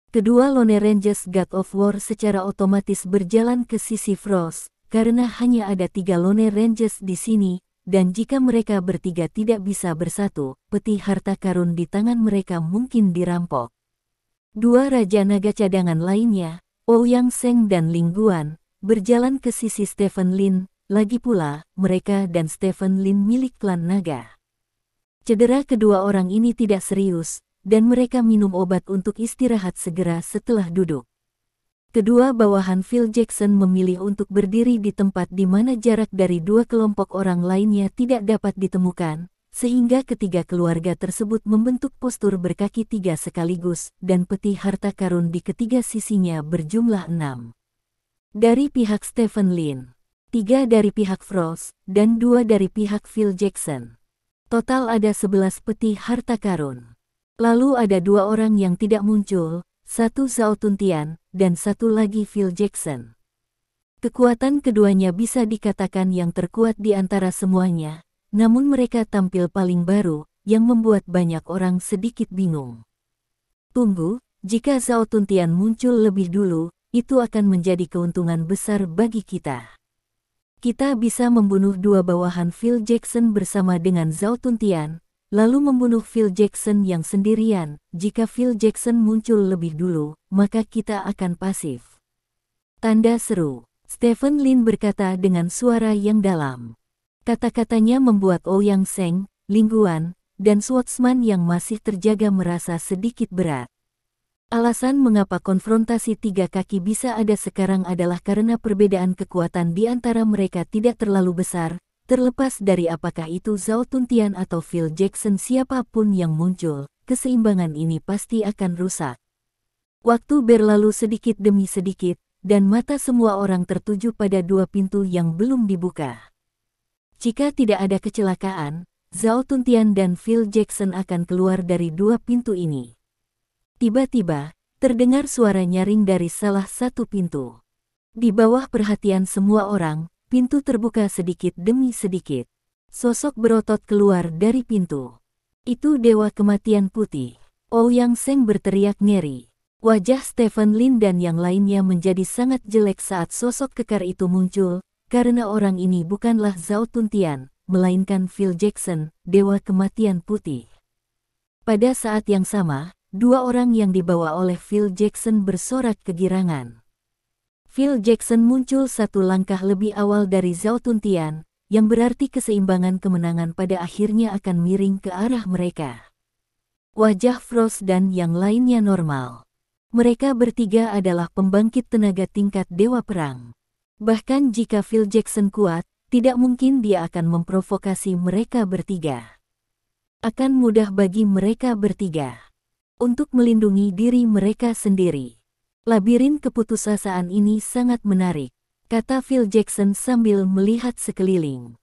Kedua Lone Rangers God of War secara otomatis berjalan ke sisi Frost, karena hanya ada 3 Lone Rangers di sini, dan jika mereka bertiga tidak bisa bersatu, peti harta karun di tangan mereka mungkin dirampok. 2 raja naga cadangan lainnya, Ouyang Seng dan Ling Guan, berjalan ke sisi Stephen Lin, lagi pula, mereka dan Stephen Lin milik klan naga. Cedera kedua orang ini tidak serius, dan mereka minum obat untuk istirahat segera setelah duduk. Kedua bawahan Phil Jackson memilih untuk berdiri di tempat di mana jarak dari 2 kelompok orang lainnya tidak dapat ditemukan, sehingga ketiga keluarga tersebut membentuk postur berkaki 3 sekaligus, dan peti harta karun di ketiga sisinya berjumlah 6. Dari pihak Stephen Lin, 3 dari pihak Frost, dan 2 dari pihak Phil Jackson. Total ada 11 peti harta karun. Lalu ada dua orang yang tidak muncul, satu Zhao Tuntian, dan satu lagi Phil Jackson. Kekuatan keduanya bisa dikatakan yang terkuat di antara semuanya, namun mereka tampil paling baru, yang membuat banyak orang sedikit bingung. Tunggu, jika Zhao Tuntian muncul lebih dulu, itu akan menjadi keuntungan besar bagi kita. Kita bisa membunuh dua bawahan Phil Jackson bersama dengan Zhao Tuntian, lalu membunuh Phil Jackson yang sendirian. Jika Phil Jackson muncul lebih dulu, maka kita akan pasif. Tanda seru. Stephen Lin berkata dengan suara yang dalam. Kata-katanya membuat Ouyang Zheng, Ling Guan, dan swordsman yang masih terjaga merasa sedikit berat. Alasan mengapa konfrontasi tiga kaki bisa ada sekarang adalah karena perbedaan kekuatan di antara mereka tidak terlalu besar, terlepas dari apakah itu Zhao Tuntian atau Phil Jackson. Siapapun yang muncul, keseimbangan ini pasti akan rusak. Waktu berlalu sedikit demi sedikit, dan mata semua orang tertuju pada dua pintu yang belum dibuka. Jika tidak ada kecelakaan, Zhao Tuntian dan Phil Jackson akan keluar dari dua pintu ini. Tiba-tiba, terdengar suara nyaring dari salah satu pintu. Di bawah perhatian semua orang, pintu terbuka sedikit demi sedikit. Sosok berotot keluar dari pintu. Itu Dewa Kematian Putih. Ouyang Zheng berteriak ngeri. Wajah Stephen Lin dan yang lainnya menjadi sangat jelek saat sosok kekar itu muncul, karena orang ini bukanlah Zhao Tuntian, melainkan Phil Jackson, Dewa Kematian Putih. Pada saat yang sama, dua orang yang dibawa oleh Phil Jackson bersorak kegirangan. Phil Jackson muncul satu langkah lebih awal dari Zhao Tuntian, yang berarti keseimbangan kemenangan pada akhirnya akan miring ke arah mereka. Wajah Frost dan yang lainnya normal. Mereka bertiga adalah pembangkit tenaga tingkat Dewa Perang. Bahkan jika Phil Jackson kuat, tidak mungkin dia akan memprovokasi mereka bertiga. Akan mudah bagi mereka bertiga untuk melindungi diri mereka sendiri. Labirin keputusasaan ini sangat menarik, kata Phil Jackson sambil melihat sekeliling.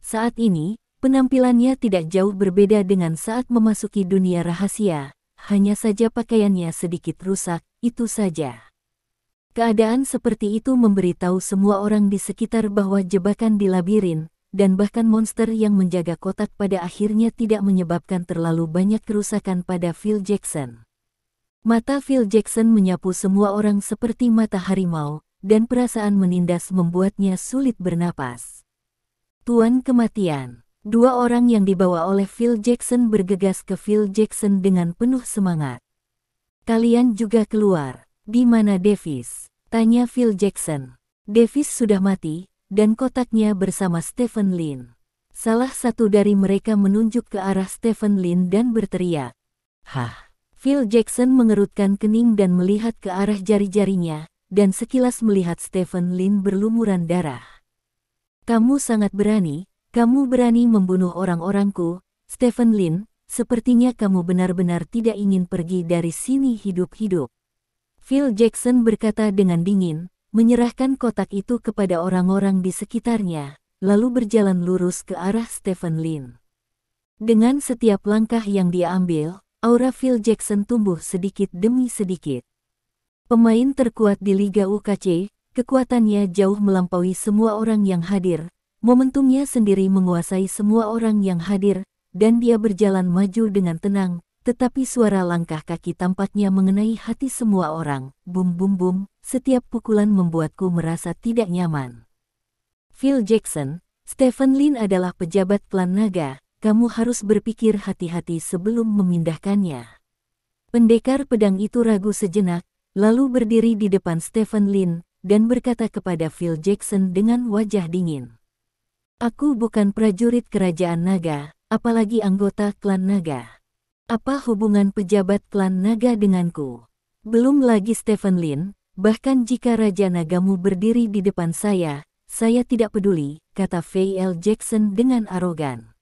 Saat ini, penampilannya tidak jauh berbeda dengan saat memasuki dunia rahasia, hanya saja pakaiannya sedikit rusak, itu saja. Keadaan seperti itu memberitahu semua orang di sekitar bahwa jebakan di labirin, dan bahkan monster yang menjaga kotak pada akhirnya tidak menyebabkan terlalu banyak kerusakan pada Phil Jackson. Mata Phil Jackson menyapu semua orang seperti mata harimau, dan perasaan menindas membuatnya sulit bernapas. Tuan Kematian. Dua orang yang dibawa oleh Phil Jackson bergegas ke Phil Jackson dengan penuh semangat. Kalian juga keluar. Di mana Davis? Tanya Phil Jackson. Davis sudah mati, dan kotaknya bersama Stephen Lin. Salah satu dari mereka menunjuk ke arah Stephen Lin dan berteriak. Hah? Phil Jackson mengerutkan kening dan melihat ke arah jari-jarinya, dan sekilas melihat Stephen Lin berlumuran darah. Kamu sangat berani, kamu berani membunuh orang-orangku, Stephen Lin, sepertinya kamu benar-benar tidak ingin pergi dari sini hidup-hidup. Phil Jackson berkata dengan dingin, menyerahkan kotak itu kepada orang-orang di sekitarnya, lalu berjalan lurus ke arah Stephen Lin. Dengan setiap langkah yang dia ambil, aura Phil Jackson tumbuh sedikit demi sedikit. Pemain terkuat di Liga UKC, kekuatannya jauh melampaui semua orang yang hadir, momentumnya sendiri menguasai semua orang yang hadir, dan dia berjalan maju dengan tenang, tetapi suara langkah kaki tampaknya mengenai hati semua orang. Bum bum bum, setiap pukulan membuatku merasa tidak nyaman. Phil Jackson, Stephen Lin adalah pejabat klan naga, kamu harus berpikir hati-hati sebelum memindahkannya. Pendekar pedang itu ragu sejenak, lalu berdiri di depan Stephen Lin, dan berkata kepada Phil Jackson dengan wajah dingin. Aku bukan prajurit kerajaan naga, apalagi anggota klan naga. Apa hubungan pejabat klan naga denganku? Belum lagi Stephen Lin, bahkan jika Raja Nagamu berdiri di depan saya tidak peduli, kata Phil Jackson dengan arogan.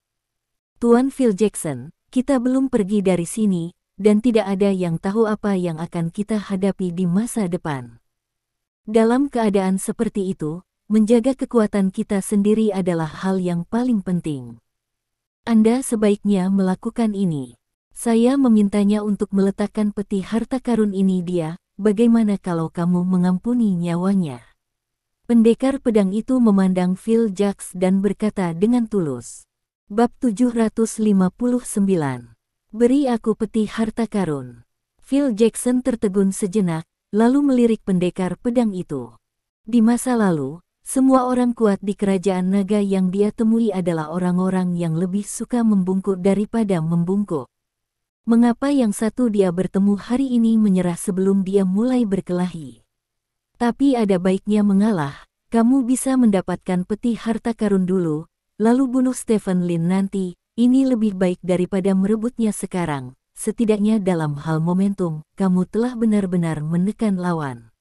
Tuan Phil Jackson, kita belum pergi dari sini, dan tidak ada yang tahu apa yang akan kita hadapi di masa depan. Dalam keadaan seperti itu, menjaga kekuatan kita sendiri adalah hal yang paling penting. Anda sebaiknya melakukan ini. Saya memintanya untuk meletakkan peti harta karun ini dia, bagaimana kalau kamu mengampuni nyawanya? Pendekar pedang itu memandang Phil Jacks dan berkata dengan tulus. Bab 759. Beri aku peti harta karun. Phil Jackson tertegun sejenak, lalu melirik pendekar pedang itu. Di masa lalu, semua orang kuat di kerajaan naga yang dia temui adalah orang-orang yang lebih suka membungkuk daripada membungkuk. Mengapa yang satu dia bertemu hari ini menyerah sebelum dia mulai berkelahi? Tapi ada baiknya mengalah, kamu bisa mendapatkan peti harta karun dulu, lalu bunuh Stephen Lin nanti, ini lebih baik daripada merebutnya sekarang. Setidaknya dalam hal momentum, kamu telah benar-benar menekan lawan.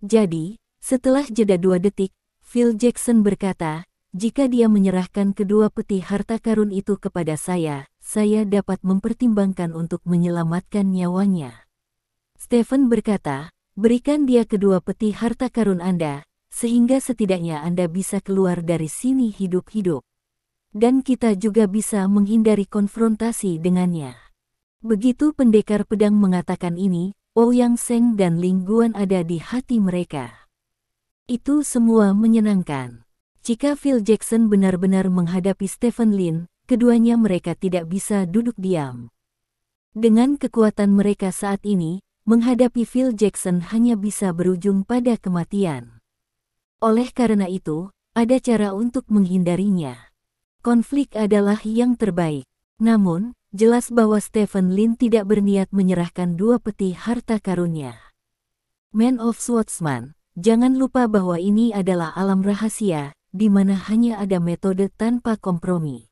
Jadi, setelah jeda 2 detik, Phil Jackson berkata, jika dia menyerahkan kedua peti harta karun itu kepada saya dapat mempertimbangkan untuk menyelamatkan nyawanya. Stephen berkata, berikan dia kedua peti harta karun Anda, sehingga setidaknya Anda bisa keluar dari sini hidup-hidup. Dan kita juga bisa menghindari konfrontasi dengannya. Begitu pendekar pedang mengatakan ini, Ouyang Seng dan Ling Guan ada di hati mereka. Itu semua menyenangkan. Jika Phil Jackson benar-benar menghadapi Stephen Lin, keduanya mereka tidak bisa duduk diam. Dengan kekuatan mereka saat ini, menghadapi Phil Jackson hanya bisa berujung pada kematian. Oleh karena itu, ada cara untuk menghindarinya. Konflik adalah yang terbaik. Namun, jelas bahwa Stephen Lin tidak berniat menyerahkan dua peti harta karunnya. Man of Swordsman, jangan lupa bahwa ini adalah alam rahasia, di mana hanya ada metode tanpa kompromi.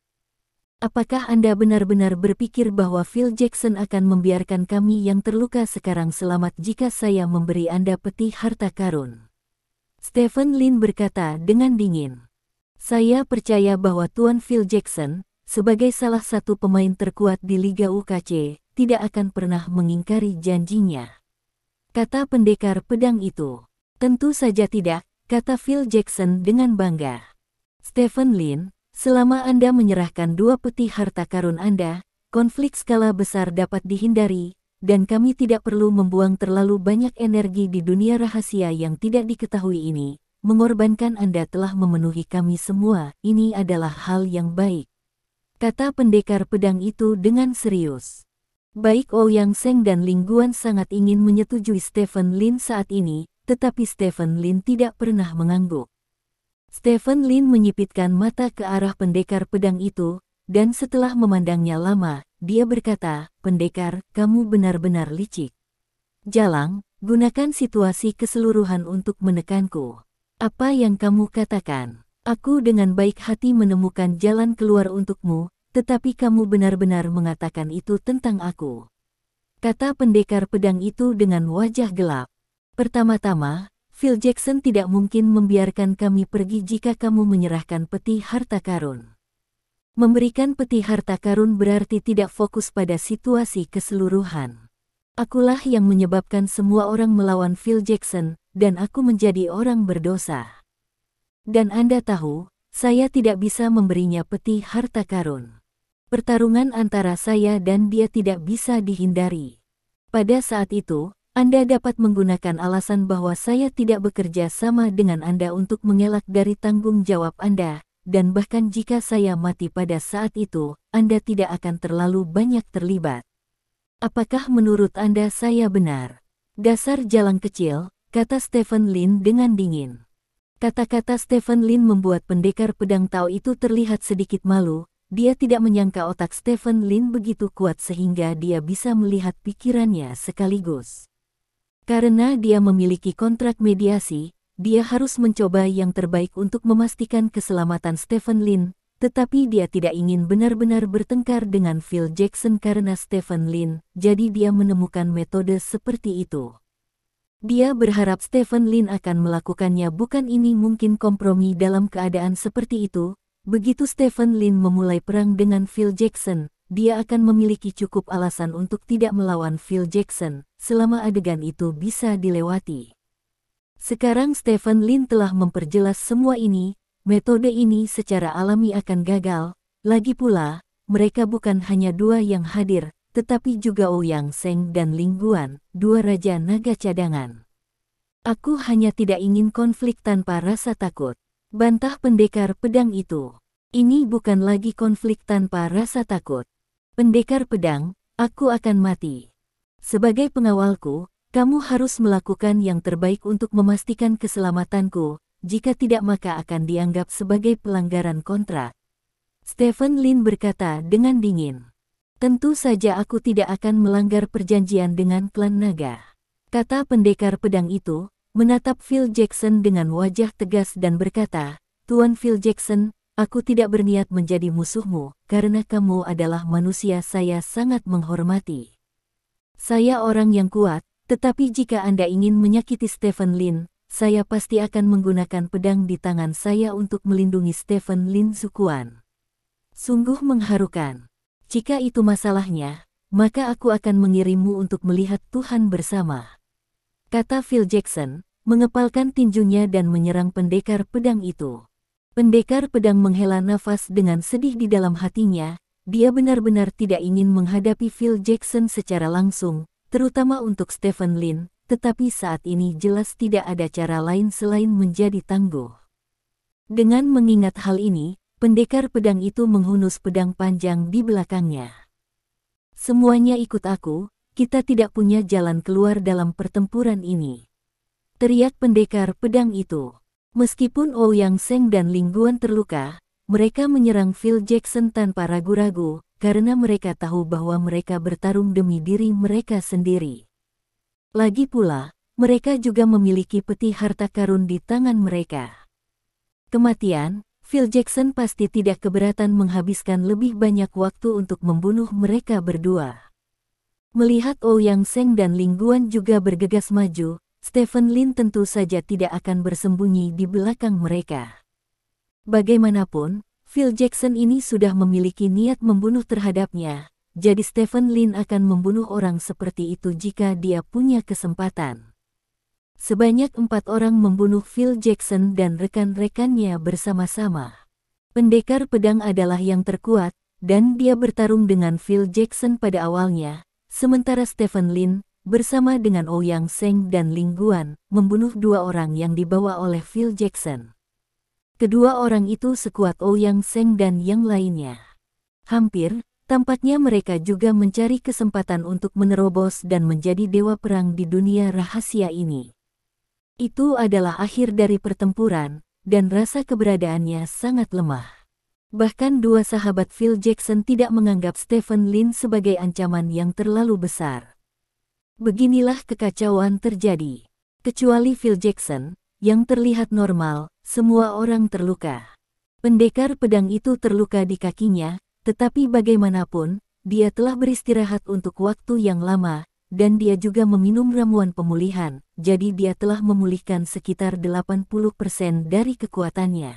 Apakah Anda benar-benar berpikir bahwa Phil Jackson akan membiarkan kami yang terluka sekarang selamat jika saya memberi Anda peti harta karun? Stephen Lin berkata dengan dingin. Saya percaya bahwa Tuan Phil Jackson, sebagai salah satu pemain terkuat di Liga UKC, tidak akan pernah mengingkari janjinya. Kata pendekar pedang itu. Tentu saja tidak, kata Phil Jackson dengan bangga. Stephen Lin, selama Anda menyerahkan dua peti harta karun Anda, konflik skala besar dapat dihindari, dan kami tidak perlu membuang terlalu banyak energi di dunia rahasia yang tidak diketahui ini. Mengorbankan Anda telah memenuhi kami semua, ini adalah hal yang baik. Kata pendekar pedang itu dengan serius. Baik Ouyang Seng dan Ling Guan sangat ingin menyetujui Stephen Lin saat ini, tetapi Stephen Lin tidak pernah mengangguk. Stephen Lin menyipitkan mata ke arah pendekar pedang itu, dan setelah memandangnya lama, dia berkata, pendekar, kamu benar-benar licik. Jalang, gunakan situasi keseluruhan untuk menekanku. Apa yang kamu katakan? Aku dengan baik hati menemukan jalan keluar untukmu, tetapi kamu benar-benar mengatakan itu tentang aku. Kata pendekar pedang itu dengan wajah gelap. Pertama-tama, Phil Jackson tidak mungkin membiarkan kami pergi jika kamu menyerahkan peti harta karun. Memberikan peti harta karun berarti tidak fokus pada situasi keseluruhan. Akulah yang menyebabkan semua orang melawan Phil Jackson, dan aku menjadi orang berdosa. Dan Anda tahu, saya tidak bisa memberinya peti harta karun. Pertarungan antara saya dan dia tidak bisa dihindari. Pada saat itu, Anda dapat menggunakan alasan bahwa saya tidak bekerja sama dengan Anda untuk mengelak dari tanggung jawab Anda, dan bahkan jika saya mati pada saat itu, Anda tidak akan terlalu banyak terlibat. Apakah menurut Anda saya benar? Dasar jalang kecil, kata Stephen Lin dengan dingin. Kata-kata Stephen Lin membuat pendekar pedang Tao itu terlihat sedikit malu. Dia tidak menyangka otak Stephen Lin begitu kuat sehingga dia bisa melihat pikirannya sekaligus. Karena dia memiliki kontrak mediasi, dia harus mencoba yang terbaik untuk memastikan keselamatan Stephen Lin, tetapi dia tidak ingin benar-benar bertengkar dengan Phil Jackson karena Stephen Lin, jadi dia menemukan metode seperti itu. Dia berharap Stephen Lin akan melakukannya, bukan ini mungkin kompromi dalam keadaan seperti itu. Begitu Stephen Lin memulai perang dengan Phil Jackson, dia akan memiliki cukup alasan untuk tidak melawan Phil Jackson, selama adegan itu bisa dilewati. Sekarang Stephen Lin telah memperjelas semua ini, metode ini secara alami akan gagal, lagi pula, mereka bukan hanya dua yang hadir, tetapi juga Ouyang Seng dan Ling Guan, dua raja naga cadangan. Aku hanya tidak ingin konflik tanpa rasa takut, bantah pendekar pedang itu. Ini bukan lagi konflik tanpa rasa takut. Pendekar pedang, aku akan mati. Sebagai pengawalku, kamu harus melakukan yang terbaik untuk memastikan keselamatanku, jika tidak maka akan dianggap sebagai pelanggaran kontrak. Stephen Lin berkata dengan dingin. Tentu saja aku tidak akan melanggar perjanjian dengan klan naga. Kata pendekar pedang itu, menatap Phil Jackson dengan wajah tegas dan berkata, Tuan Phil Jackson, aku tidak berniat menjadi musuhmu, karena kamu adalah manusia saya sangat menghormati. Saya orang yang kuat, tetapi jika Anda ingin menyakiti Stephen Lin, saya pasti akan menggunakan pedang di tangan saya untuk melindungi Stephen Lin Zukuan. Sungguh mengharukan. Jika itu masalahnya, maka aku akan mengirimmu untuk melihat Tuhan bersama. Kata Phil Jackson, mengepalkan tinjunya dan menyerang pendekar pedang itu. Pendekar pedang menghela nafas dengan sedih di dalam hatinya, dia benar-benar tidak ingin menghadapi Phil Jackson secara langsung, terutama untuk Stephen Lin, tetapi saat ini jelas tidak ada cara lain selain menjadi tangguh. Dengan mengingat hal ini, pendekar pedang itu menghunus pedang panjang di belakangnya. Semuanya ikut aku, kita tidak punya jalan keluar dalam pertempuran ini. Teriak pendekar pedang itu. Meskipun Ouyang Seng dan Ling Guan terluka, mereka menyerang Phil Jackson tanpa ragu-ragu, karena mereka tahu bahwa mereka bertarung demi diri mereka sendiri. Lagi pula, mereka juga memiliki peti harta karun di tangan mereka. Kematian, Phil Jackson pasti tidak keberatan menghabiskan lebih banyak waktu untuk membunuh mereka berdua. Melihat Ouyang Seng dan Ling Guan juga bergegas maju, Stephen Lin tentu saja tidak akan bersembunyi di belakang mereka. Bagaimanapun, Phil Jackson ini sudah memiliki niat membunuh terhadapnya, jadi Stephen Lin akan membunuh orang seperti itu jika dia punya kesempatan. Sebanyak 4 orang membunuh Phil Jackson dan rekan-rekannya bersama-sama. Pendekar pedang adalah yang terkuat, dan dia bertarung dengan Phil Jackson pada awalnya, sementara Stephen Lin, bersama dengan Ouyang Seng dan Ling Guan, membunuh 2 orang yang dibawa oleh Phil Jackson. Kedua orang itu sekuat Ouyang Seng dan yang lainnya. Hampir, tampaknya mereka juga mencari kesempatan untuk menerobos dan menjadi dewa perang di dunia rahasia ini. Itu adalah akhir dari pertempuran, dan rasa keberadaannya sangat lemah. Bahkan 2 sahabat Phil Jackson tidak menganggap Stephen Lin sebagai ancaman yang terlalu besar. Beginilah kekacauan terjadi. Kecuali Phil Jackson, yang terlihat normal, semua orang terluka. Pendekar pedang itu terluka di kakinya, tetapi bagaimanapun, dia telah beristirahat untuk waktu yang lama, dan dia juga meminum ramuan pemulihan, jadi dia telah memulihkan sekitar 80% dari kekuatannya.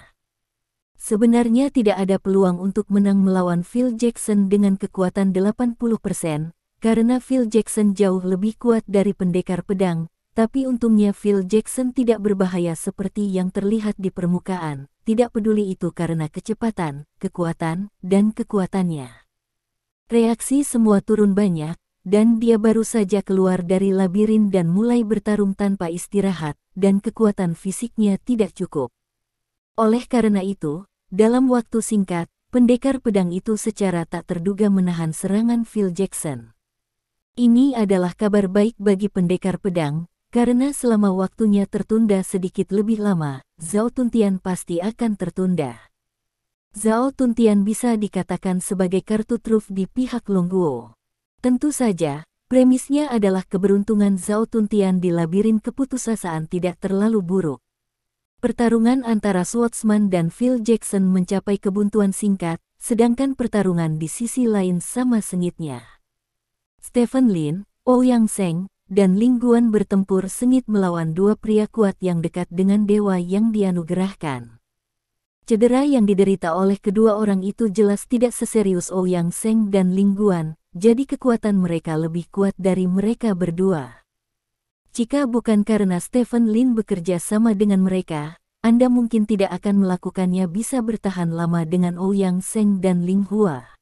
Sebenarnya tidak ada peluang untuk menang melawan Phil Jackson dengan kekuatan 80%, karena Phil Jackson jauh lebih kuat dari pendekar pedang, tapi untungnya Phil Jackson tidak berbahaya seperti yang terlihat di permukaan, tidak peduli itu karena kecepatan, kekuatan, dan kekuatannya. Reaksi semua turun banyak, dan dia baru saja keluar dari labirin dan mulai bertarung tanpa istirahat, dan kekuatan fisiknya tidak cukup. Oleh karena itu, dalam waktu singkat, pendekar pedang itu secara tak terduga menahan serangan Phil Jackson. Ini adalah kabar baik bagi pendekar pedang, karena selama waktunya tertunda sedikit lebih lama, Zhao Tuntian pasti akan tertunda. Zhao Tuntian bisa dikatakan sebagai kartu truf di pihak Longguo. Tentu saja, premisnya adalah keberuntungan Zhao Tuntian di labirin keputusasaan tidak terlalu buruk. Pertarungan antara Swordsman dan Phil Jackson mencapai kebuntuan singkat, sedangkan pertarungan di sisi lain sama sengitnya. Stephen Lin, Ouyang Seng, dan Ling Guan bertempur sengit melawan 2 pria kuat yang dekat dengan dewa yang dianugerahkan. Cedera yang diderita oleh kedua orang itu jelas tidak seserius Ouyang Seng dan Ling Guan, jadi kekuatan mereka lebih kuat dari mereka berdua. Jika bukan karena Stephen Lin bekerja sama dengan mereka, Anda mungkin tidak akan melakukannya bisa bertahan lama dengan Ouyang Seng dan Ling Hua.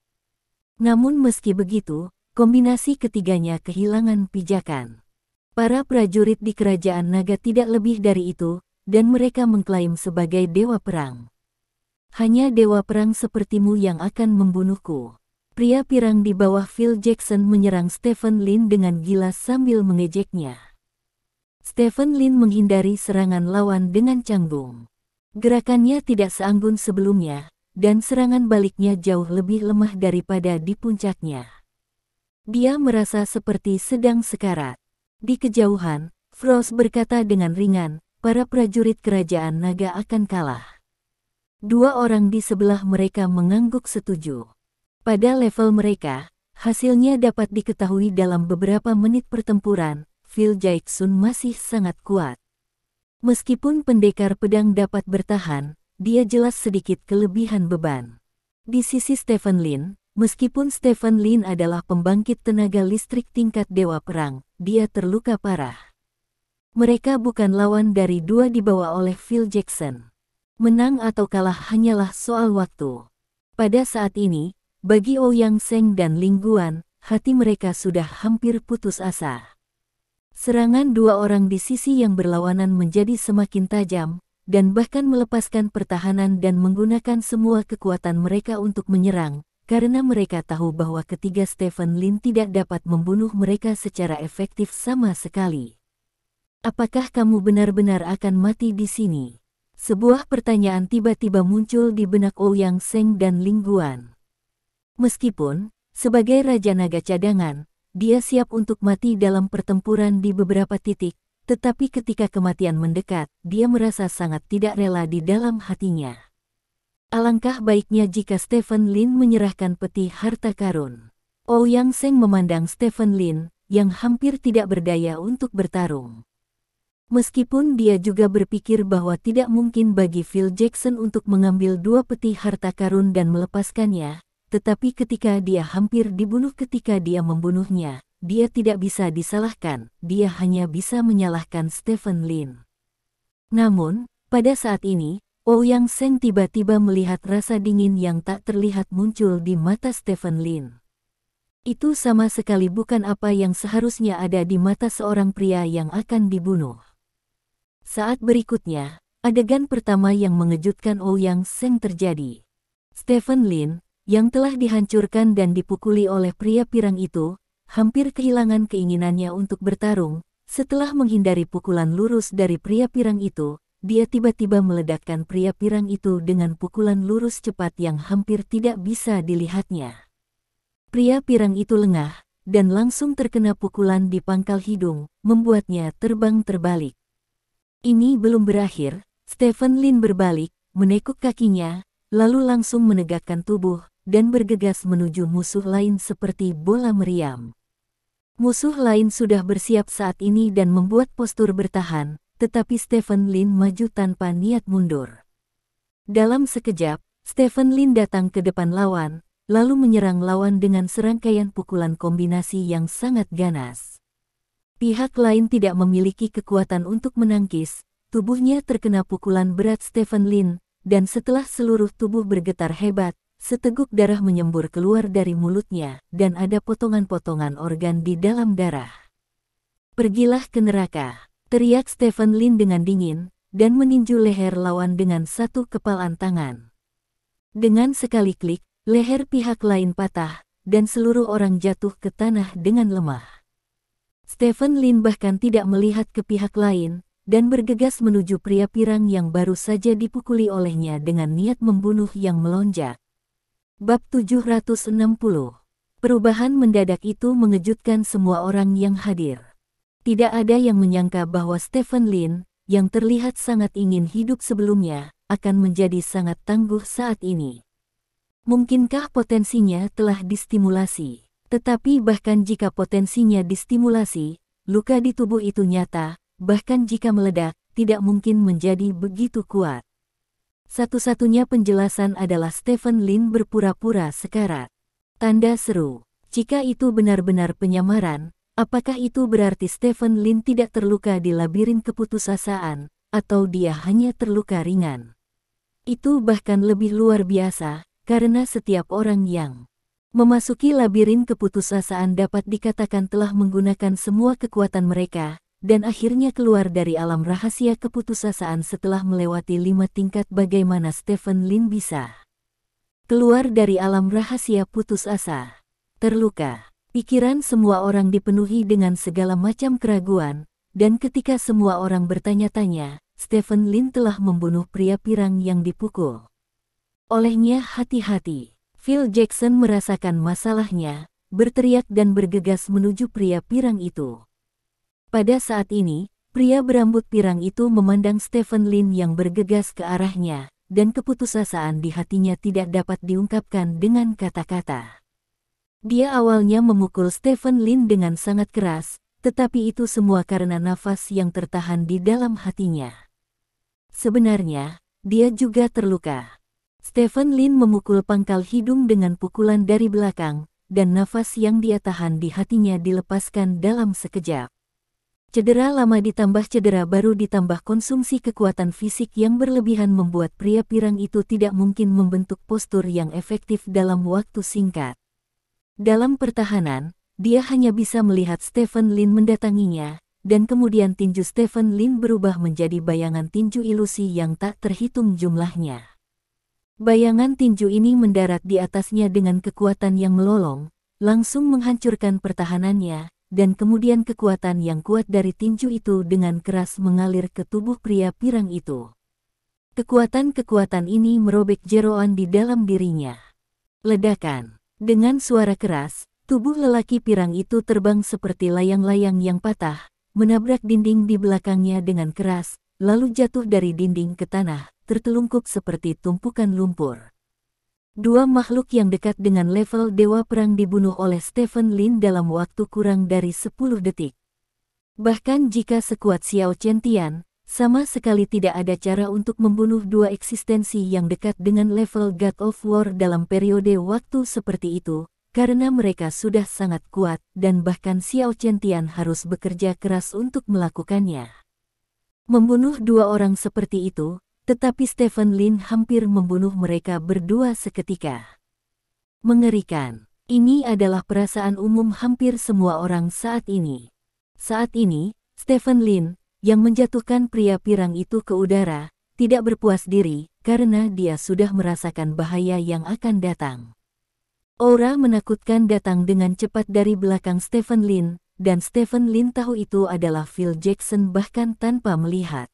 Namun meski begitu, kombinasi ketiganya kehilangan pijakan. Para prajurit di kerajaan naga tidak lebih dari itu, dan mereka mengklaim sebagai dewa perang. Hanya dewa perang sepertimu yang akan membunuhku. Pria pirang di bawah Phil Jackson menyerang Stephen Lin dengan gila sambil mengejeknya. Stephen Lin menghindari serangan lawan dengan canggung. Gerakannya tidak seanggun sebelumnya, dan serangan baliknya jauh lebih lemah daripada di puncaknya. Dia merasa seperti sedang sekarat. Di kejauhan, Frost berkata dengan ringan, para prajurit kerajaan naga akan kalah. Dua orang di sebelah mereka mengangguk setuju. Pada level mereka, hasilnya dapat diketahui dalam beberapa menit pertempuran. Phil Jackson masih sangat kuat. Meskipun pendekar pedang dapat bertahan, dia jelas sedikit kelebihan beban. Di sisi Stephen Lin, meskipun Stephen Lin adalah pembangkit tenaga listrik tingkat dewa perang, dia terluka parah. Mereka bukan lawan dari dua dibawa oleh Phil Jackson. Menang atau kalah hanyalah soal waktu. Pada saat ini, bagi Ouyang Zheng dan Ling Guan, hati mereka sudah hampir putus asa. Serangan dua orang di sisi yang berlawanan menjadi semakin tajam, dan bahkan melepaskan pertahanan dan menggunakan semua kekuatan mereka untuk menyerang, karena mereka tahu bahwa ketiga Stephen Lin tidak dapat membunuh mereka secara efektif sama sekali. Apakah kamu benar-benar akan mati di sini? Sebuah pertanyaan tiba-tiba muncul di benak Ouyang Zheng dan Ling Guan. Meskipun, sebagai Raja Naga cadangan, dia siap untuk mati dalam pertempuran di beberapa titik, tetapi ketika kematian mendekat, dia merasa sangat tidak rela di dalam hatinya. Alangkah baiknya jika Stephen Lin menyerahkan peti harta karun. Ouyang Zheng memandang Stephen Lin, yang hampir tidak berdaya untuk bertarung. Meskipun dia juga berpikir bahwa tidak mungkin bagi Phil Jackson untuk mengambil dua peti harta karun dan melepaskannya, tetapi ketika dia hampir dibunuh ketika dia membunuhnya, dia tidak bisa disalahkan, dia hanya bisa menyalahkan Stephen Lin. Namun, pada saat ini, Ouyang Zheng tiba-tiba melihat rasa dingin yang tak terlihat muncul di mata Stephen Lin. Itu sama sekali bukan apa yang seharusnya ada di mata seorang pria yang akan dibunuh. Saat berikutnya, adegan pertama yang mengejutkan Ouyang Zheng terjadi. Stephen Lin, yang telah dihancurkan dan dipukuli oleh pria pirang itu, hampir kehilangan keinginannya untuk bertarung. Setelah menghindari pukulan lurus dari pria pirang itu, dia tiba-tiba meledakkan pria pirang itu dengan pukulan lurus cepat yang hampir tidak bisa dilihatnya. Pria pirang itu lengah, dan langsung terkena pukulan di pangkal hidung, membuatnya terbang terbalik. Ini belum berakhir, Stephen Lin berbalik, menekuk kakinya, lalu langsung menegakkan tubuh, dan bergegas menuju musuh lain seperti bola meriam. Musuh lain sudah bersiap saat ini dan membuat postur bertahan, tetapi Stephen Lin maju tanpa niat mundur. Dalam sekejap, Stephen Lin datang ke depan lawan, lalu menyerang lawan dengan serangkaian pukulan kombinasi yang sangat ganas. Pihak lain tidak memiliki kekuatan untuk menangkis, tubuhnya terkena pukulan berat Stephen Lin, dan setelah seluruh tubuh bergetar hebat, seteguk darah menyembur keluar dari mulutnya, dan ada potongan-potongan organ di dalam darah. "Pergilah ke neraka," teriak Stephen Lin dengan dingin, dan meninju leher lawan dengan satu kepalan tangan. Dengan sekali klik, leher pihak lain patah, dan seluruh orang jatuh ke tanah dengan lemah. Stephen Lin bahkan tidak melihat ke pihak lain, dan bergegas menuju pria pirang yang baru saja dipukuli olehnya dengan niat membunuh yang melonjak. Bab 760. Perubahan mendadak itu mengejutkan semua orang yang hadir. Tidak ada yang menyangka bahwa Stephen Lin, yang terlihat sangat ingin hidup sebelumnya, akan menjadi sangat tangguh saat ini. Mungkinkah potensinya telah distimulasi? Tetapi bahkan jika potensinya distimulasi, luka di tubuh itu nyata, bahkan jika meledak, tidak mungkin menjadi begitu kuat. Satu-satunya penjelasan adalah Stephen Lin berpura-pura sekarat. Tanda seru. Jika itu benar-benar penyamaran, apakah itu berarti Stephen Lin tidak terluka di labirin keputusasaan, atau dia hanya terluka ringan? Itu bahkan lebih luar biasa, karena setiap orang yang Memasuki labirin keputusasaan dapat dikatakan telah menggunakan semua kekuatan mereka, dan akhirnya keluar dari alam rahasia keputusasaan setelah melewati 5 tingkat. Bagaimana Stephen Lin bisa keluar dari alam rahasia putus asa? Terluka. Pikiran semua orang dipenuhi dengan segala macam keraguan, dan ketika semua orang bertanya-tanya, Stephen Lin telah membunuh pria pirang yang dipukul olehnya. Hati-hati. Phil Jackson merasakan masalahnya, berteriak dan bergegas menuju pria pirang itu. Pada saat ini, pria berambut pirang itu memandang Stephen Lin yang bergegas ke arahnya, dan keputusasaan di hatinya tidak dapat diungkapkan dengan kata-kata. Dia awalnya memukul Stephen Lin dengan sangat keras, tetapi itu semua karena nafas yang tertahan di dalam hatinya. Sebenarnya, dia juga terluka. Stephen Lin memukul pangkal hidung dengan pukulan dari belakang, dan nafas yang dia tahan di hatinya dilepaskan dalam sekejap. Cedera lama ditambah cedera baru ditambah konsumsi kekuatan fisik yang berlebihan membuat pria pirang itu tidak mungkin membentuk postur yang efektif dalam waktu singkat. Dalam pertahanan, dia hanya bisa melihat Stephen Lin mendatanginya, dan kemudian tinju Stephen Lin berubah menjadi bayangan tinju ilusi yang tak terhitung jumlahnya. Bayangan tinju ini mendarat di atasnya dengan kekuatan yang melolong, langsung menghancurkan pertahanannya, dan kemudian kekuatan yang kuat dari tinju itu dengan keras mengalir ke tubuh pria pirang itu. Kekuatan-kekuatan ini merobek jeroan di dalam dirinya. Ledakan. Dengan suara keras, tubuh lelaki pirang itu terbang seperti layang-layang yang patah, menabrak dinding di belakangnya dengan keras, lalu jatuh dari dinding ke tanah, tertelungkup seperti tumpukan lumpur. Dua makhluk yang dekat dengan level dewa perang dibunuh oleh Stephen Lin dalam waktu kurang dari 10 detik. Bahkan jika sekuat Xiao Qiantian, sama sekali tidak ada cara untuk membunuh dua eksistensi yang dekat dengan level God of War dalam periode waktu seperti itu, karena mereka sudah sangat kuat dan bahkan Xiao Qiantian harus bekerja keras untuk melakukannya. Membunuh dua orang seperti itu, tetapi Stephen Lin hampir membunuh mereka berdua seketika. Mengerikan. Ini adalah perasaan umum hampir semua orang saat ini. Saat ini, Stephen Lin, yang menjatuhkan pria pirang itu ke udara, tidak berpuas diri, karena dia sudah merasakan bahaya yang akan datang. Aura menakutkan datang dengan cepat dari belakang Stephen Lin, dan Stephen Lin tahu itu adalah Phil Jackson bahkan tanpa melihat.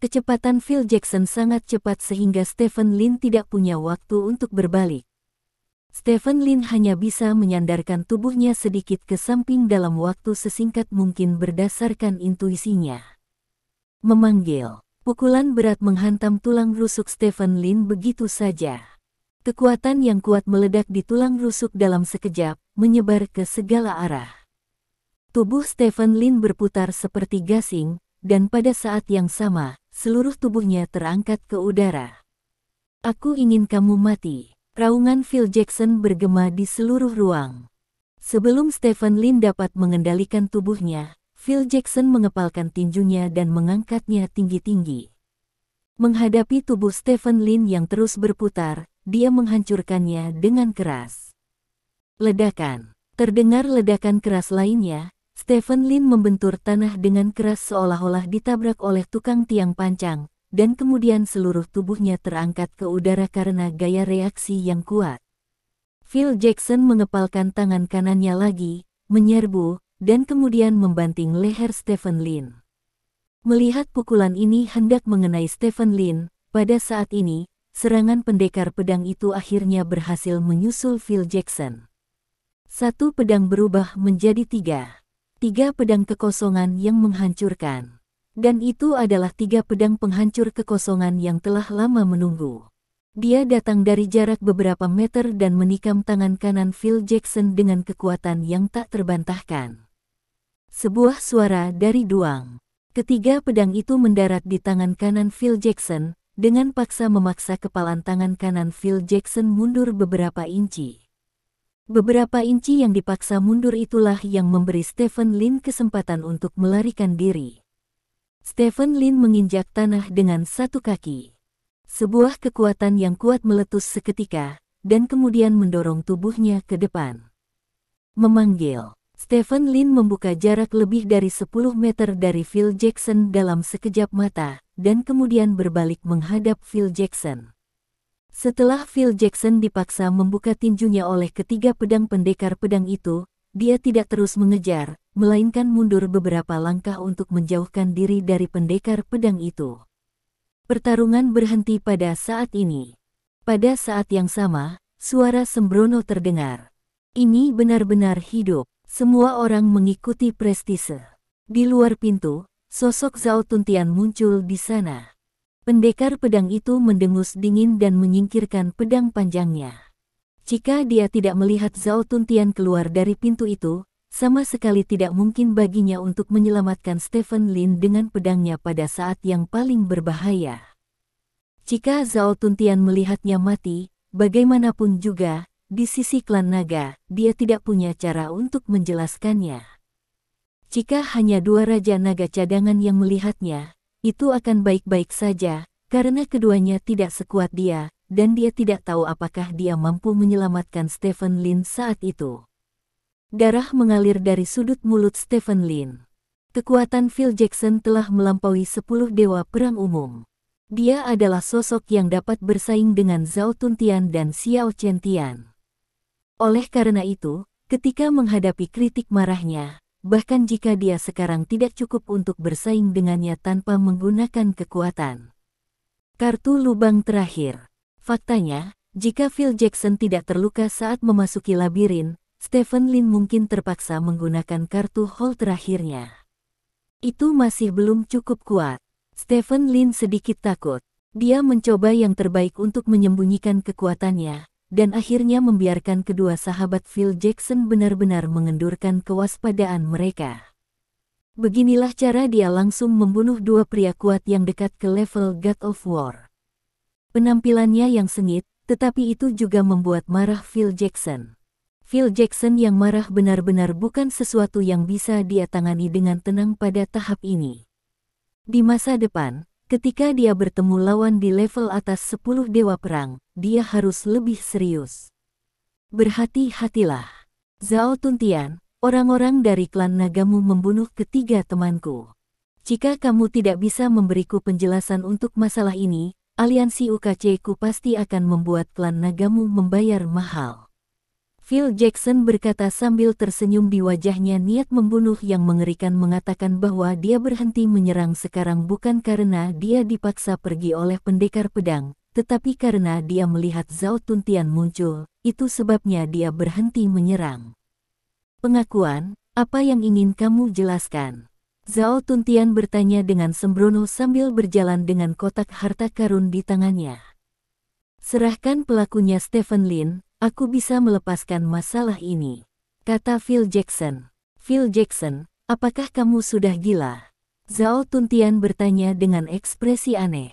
Kecepatan Phil Jackson sangat cepat sehingga Stephen Lin tidak punya waktu untuk berbalik. Stephen Lin hanya bisa menyandarkan tubuhnya sedikit ke samping dalam waktu sesingkat mungkin berdasarkan intuisinya. Memanggil. Pukulan berat menghantam tulang rusuk Stephen Lin begitu saja. Kekuatan yang kuat meledak di tulang rusuk dalam sekejap, menyebar ke segala arah. Tubuh Stephen Lin berputar seperti gasing, dan pada saat yang sama, seluruh tubuhnya terangkat ke udara. Aku ingin kamu mati. Raungan Phil Jackson bergema di seluruh ruang. Sebelum Stephen Lin dapat mengendalikan tubuhnya, Phil Jackson mengepalkan tinjunya dan mengangkatnya tinggi-tinggi. Menghadapi tubuh Stephen Lin yang terus berputar, dia menghancurkannya dengan keras. Ledakan. Terdengar ledakan keras lainnya. Stephen Lin membentur tanah dengan keras seolah-olah ditabrak oleh tukang tiang pancang, dan kemudian seluruh tubuhnya terangkat ke udara karena gaya reaksi yang kuat. Phil Jackson mengepalkan tangan kanannya lagi, menyerbu, dan kemudian membanting leher Stephen Lin. Melihat pukulan ini hendak mengenai Stephen Lin, pada saat ini, serangan pendekar pedang itu akhirnya berhasil menyusul Phil Jackson. Satu pedang berubah menjadi tiga pedang kekosongan yang menghancurkan. Dan itu adalah 3 pedang penghancur kekosongan yang telah lama menunggu. Dia datang dari jarak beberapa meter dan menikam tangan kanan Phil Jackson dengan kekuatan yang tak terbantahkan. Sebuah suara dari Duang. Ketiga pedang itu mendarat di tangan kanan Phil Jackson, dengan paksa memaksa kepalan tangan kanan Phil Jackson mundur beberapa inci. Beberapa inci yang dipaksa mundur itulah yang memberi Stephen Lin kesempatan untuk melarikan diri. Stephen Lin menginjak tanah dengan satu kaki. Sebuah kekuatan yang kuat meletus seketika, dan kemudian mendorong tubuhnya ke depan. Memanggil. Stephen Lin membuka jarak lebih dari 10 meter dari Phil Jackson dalam sekejap mata, dan kemudian berbalik menghadap Phil Jackson. Setelah Phil Jackson dipaksa membuka tinjunya oleh ketiga pedang pendekar pedang itu, dia tidak terus mengejar, melainkan mundur beberapa langkah untuk menjauhkan diri dari pendekar pedang itu. Pertarungan berhenti pada saat ini. Pada saat yang sama, suara sembrono terdengar. Ini benar-benar hidup. Semua orang mengikuti prestise. Di luar pintu, sosok Zhao Tuntian muncul di sana. Pendekar pedang itu mendengus dingin dan menyingkirkan pedang panjangnya. Jika dia tidak melihat Zhao Tuntian keluar dari pintu itu, sama sekali tidak mungkin baginya untuk menyelamatkan Stephen Lin dengan pedangnya pada saat yang paling berbahaya. Jika Zhao Tuntian melihatnya mati, bagaimanapun juga, di sisi klan naga, dia tidak punya cara untuk menjelaskannya. Jika hanya dua raja naga cadangan yang melihatnya, itu akan baik-baik saja, karena keduanya tidak sekuat dia, dan dia tidak tahu apakah dia mampu menyelamatkan Stephen Lin saat itu. Darah mengalir dari sudut mulut Stephen Lin. Kekuatan Phil Jackson telah melampaui 10 dewa perang umum. Dia adalah sosok yang dapat bersaing dengan Zhao Tuntian dan Xiao Chen-Tian. Oleh karena itu, ketika menghadapi kritik marahnya, bahkan jika dia sekarang tidak cukup untuk bersaing dengannya tanpa menggunakan kekuatan. Kartu lubang terakhir. Faktanya, jika Phil Jackson tidak terluka saat memasuki labirin, Stephen Lin mungkin terpaksa menggunakan kartu hall terakhirnya. Itu masih belum cukup kuat. Stephen Lin sedikit takut. Dia mencoba yang terbaik untuk menyembunyikan kekuatannya, dan akhirnya membiarkan kedua sahabat Phil Jackson benar-benar mengendurkan kewaspadaan mereka. Beginilah cara dia langsung membunuh dua pria kuat yang dekat ke level God of War. Penampilannya yang sengit, tetapi itu juga membuat marah Phil Jackson. Phil Jackson yang marah benar-benar bukan sesuatu yang bisa dia tangani dengan tenang pada tahap ini. Di masa depan, ketika dia bertemu lawan di level atas 10 dewa perang, dia harus lebih serius. Berhati-hatilah. Zhao Tuntian, orang-orang dari klan nagamu membunuh ketiga temanku. Jika kamu tidak bisa memberiku penjelasan untuk masalah ini, aliansi UKC-ku pasti akan membuat klan nagamu membayar mahal. Phil Jackson berkata sambil tersenyum, di wajahnya niat membunuh yang mengerikan mengatakan bahwa dia berhenti menyerang sekarang bukan karena dia dipaksa pergi oleh pendekar pedang, tetapi karena dia melihat Zhao Tuntian muncul, itu sebabnya dia berhenti menyerang. Pengakuan, apa yang ingin kamu jelaskan? Zhao Tuntian bertanya dengan sembrono sambil berjalan dengan kotak harta karun di tangannya. Serahkan pelakunya Stephen Lin. Aku bisa melepaskan masalah ini, kata Phil Jackson. Phil Jackson, apakah kamu sudah gila? Zhao Tuntian bertanya dengan ekspresi aneh.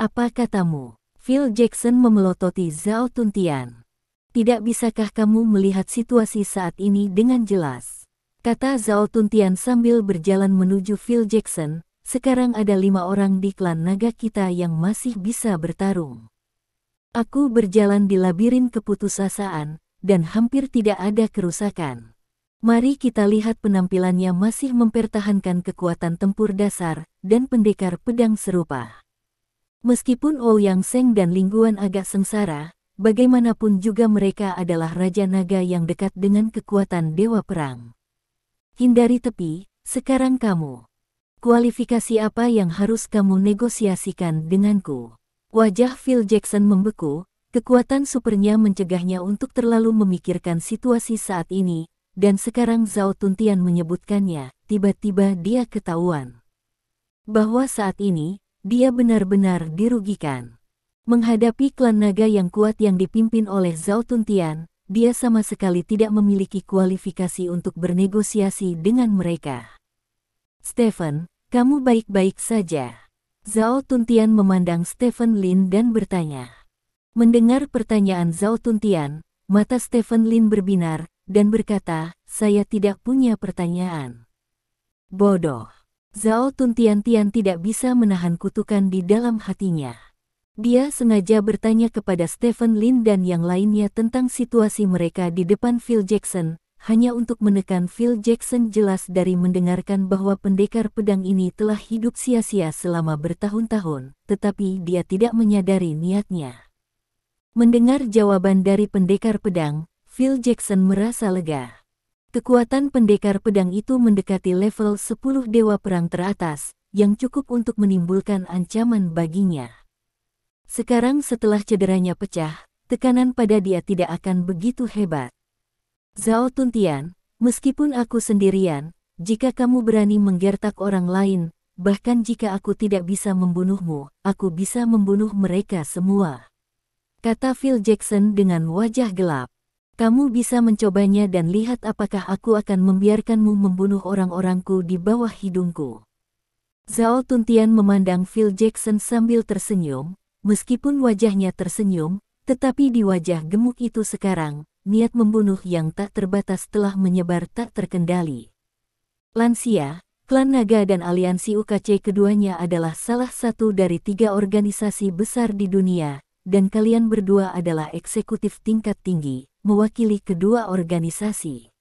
Apa katamu? Phil Jackson memelototi Zhao Tuntian. Tidak bisakah kamu melihat situasi saat ini dengan jelas? Kata Zhao Tuntian sambil berjalan menuju Phil Jackson. Sekarang ada 5 orang di klan naga kita yang masih bisa bertarung. Aku berjalan di labirin keputusasaan, dan hampir tidak ada kerusakan. Mari kita lihat penampilannya masih mempertahankan kekuatan tempur dasar, dan pendekar pedang serupa. Meskipun Ouyang Seng dan Lingguan agak sengsara, bagaimanapun juga mereka adalah Raja Naga yang dekat dengan kekuatan Dewa Perang. Hindari tepi, sekarang kamu. Kualifikasi apa yang harus kamu negosiasikan denganku? Wajah Phil Jackson membeku, kekuatan supernya mencegahnya untuk terlalu memikirkan situasi saat ini, dan sekarang Zhao Tuntian menyebutkannya, tiba-tiba dia ketahuan bahwa saat ini, dia benar-benar dirugikan. Menghadapi klan naga yang kuat yang dipimpin oleh Zhao Tuntian, dia sama sekali tidak memiliki kualifikasi untuk bernegosiasi dengan mereka. Stephen, kamu baik-baik saja? Zhao Tuntian memandang Stephen Lin dan bertanya. Mendengar pertanyaan Zhao Tuntian, mata Stephen Lin berbinar, dan berkata, saya tidak punya pertanyaan. Bodoh. Zhao Tuntian tidak bisa menahan kutukan di dalam hatinya. Dia sengaja bertanya kepada Stephen Lin dan yang lainnya tentang situasi mereka di depan Phil Jackson, hanya untuk menekan Phil Jackson jelas dari mendengarkan bahwa pendekar pedang ini telah hidup sia-sia selama bertahun-tahun, tetapi dia tidak menyadari niatnya. Mendengar jawaban dari pendekar pedang, Phil Jackson merasa lega. Kekuatan pendekar pedang itu mendekati level 10 dewa perang teratas, yang cukup untuk menimbulkan ancaman baginya. Sekarang setelah cederanya pecah, tekanan pada dia tidak akan begitu hebat. Zhao Tuntian, meskipun aku sendirian, jika kamu berani menggertak orang lain, bahkan jika aku tidak bisa membunuhmu, aku bisa membunuh mereka semua. Kata Phil Jackson dengan wajah gelap. Kamu bisa mencobanya dan lihat apakah aku akan membiarkanmu membunuh orang-orangku di bawah hidungku. Zhao Tuntian memandang Phil Jackson sambil tersenyum. Meskipun wajahnya tersenyum, tetapi di wajah gemuk itu sekarang, niat membunuh yang tak terbatas telah menyebar tak terkendali. Lansia, klan naga dan aliansi UKC keduanya adalah salah satu dari 3 organisasi besar di dunia, dan kalian berdua adalah eksekutif tingkat tinggi, mewakili kedua organisasi.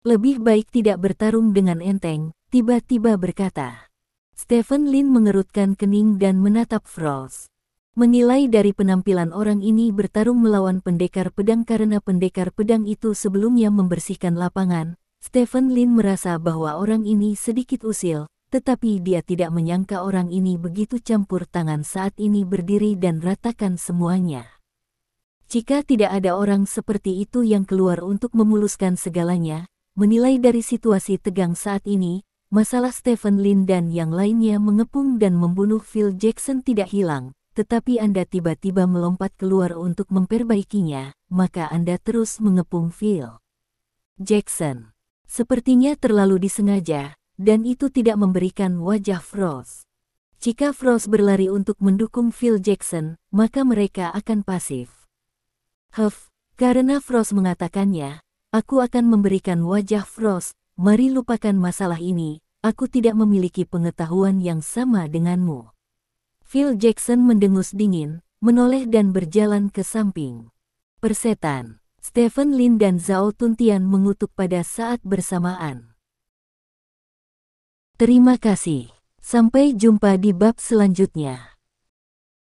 Lebih baik tidak bertarung dengan enteng, tiba-tiba berkata. Stephen Lin mengerutkan kening dan menatap Frost. Menilai dari penampilan orang ini bertarung melawan pendekar pedang karena pendekar pedang itu sebelumnya membersihkan lapangan, Stephen Lin merasa bahwa orang ini sedikit usil, tetapi dia tidak menyangka orang ini begitu campur tangan saat ini berdiri dan ratakan semuanya. Jika tidak ada orang seperti itu yang keluar untuk memuluskan segalanya, menilai dari situasi tegang saat ini, masalah Stephen Lin dan yang lainnya mengepung dan membunuh Phil Jackson tidak hilang. Tetapi Anda tiba-tiba melompat keluar untuk memperbaikinya, maka Anda terus mengepung Phil Jackson. Sepertinya terlalu disengaja, dan itu tidak memberikan wajah Frost. Jika Frost berlari untuk mendukung Phil Jackson, maka mereka akan pasif. Karena Frost mengatakannya, aku akan memberikan wajah Frost, mari lupakan masalah ini, aku tidak memiliki pengetahuan yang sama denganmu. Phil Jackson mendengus dingin, menoleh dan berjalan ke samping. Persetan, Stephen Lin dan Zhao Tuntian mengutuk pada saat bersamaan. Terima kasih. Sampai jumpa di bab selanjutnya.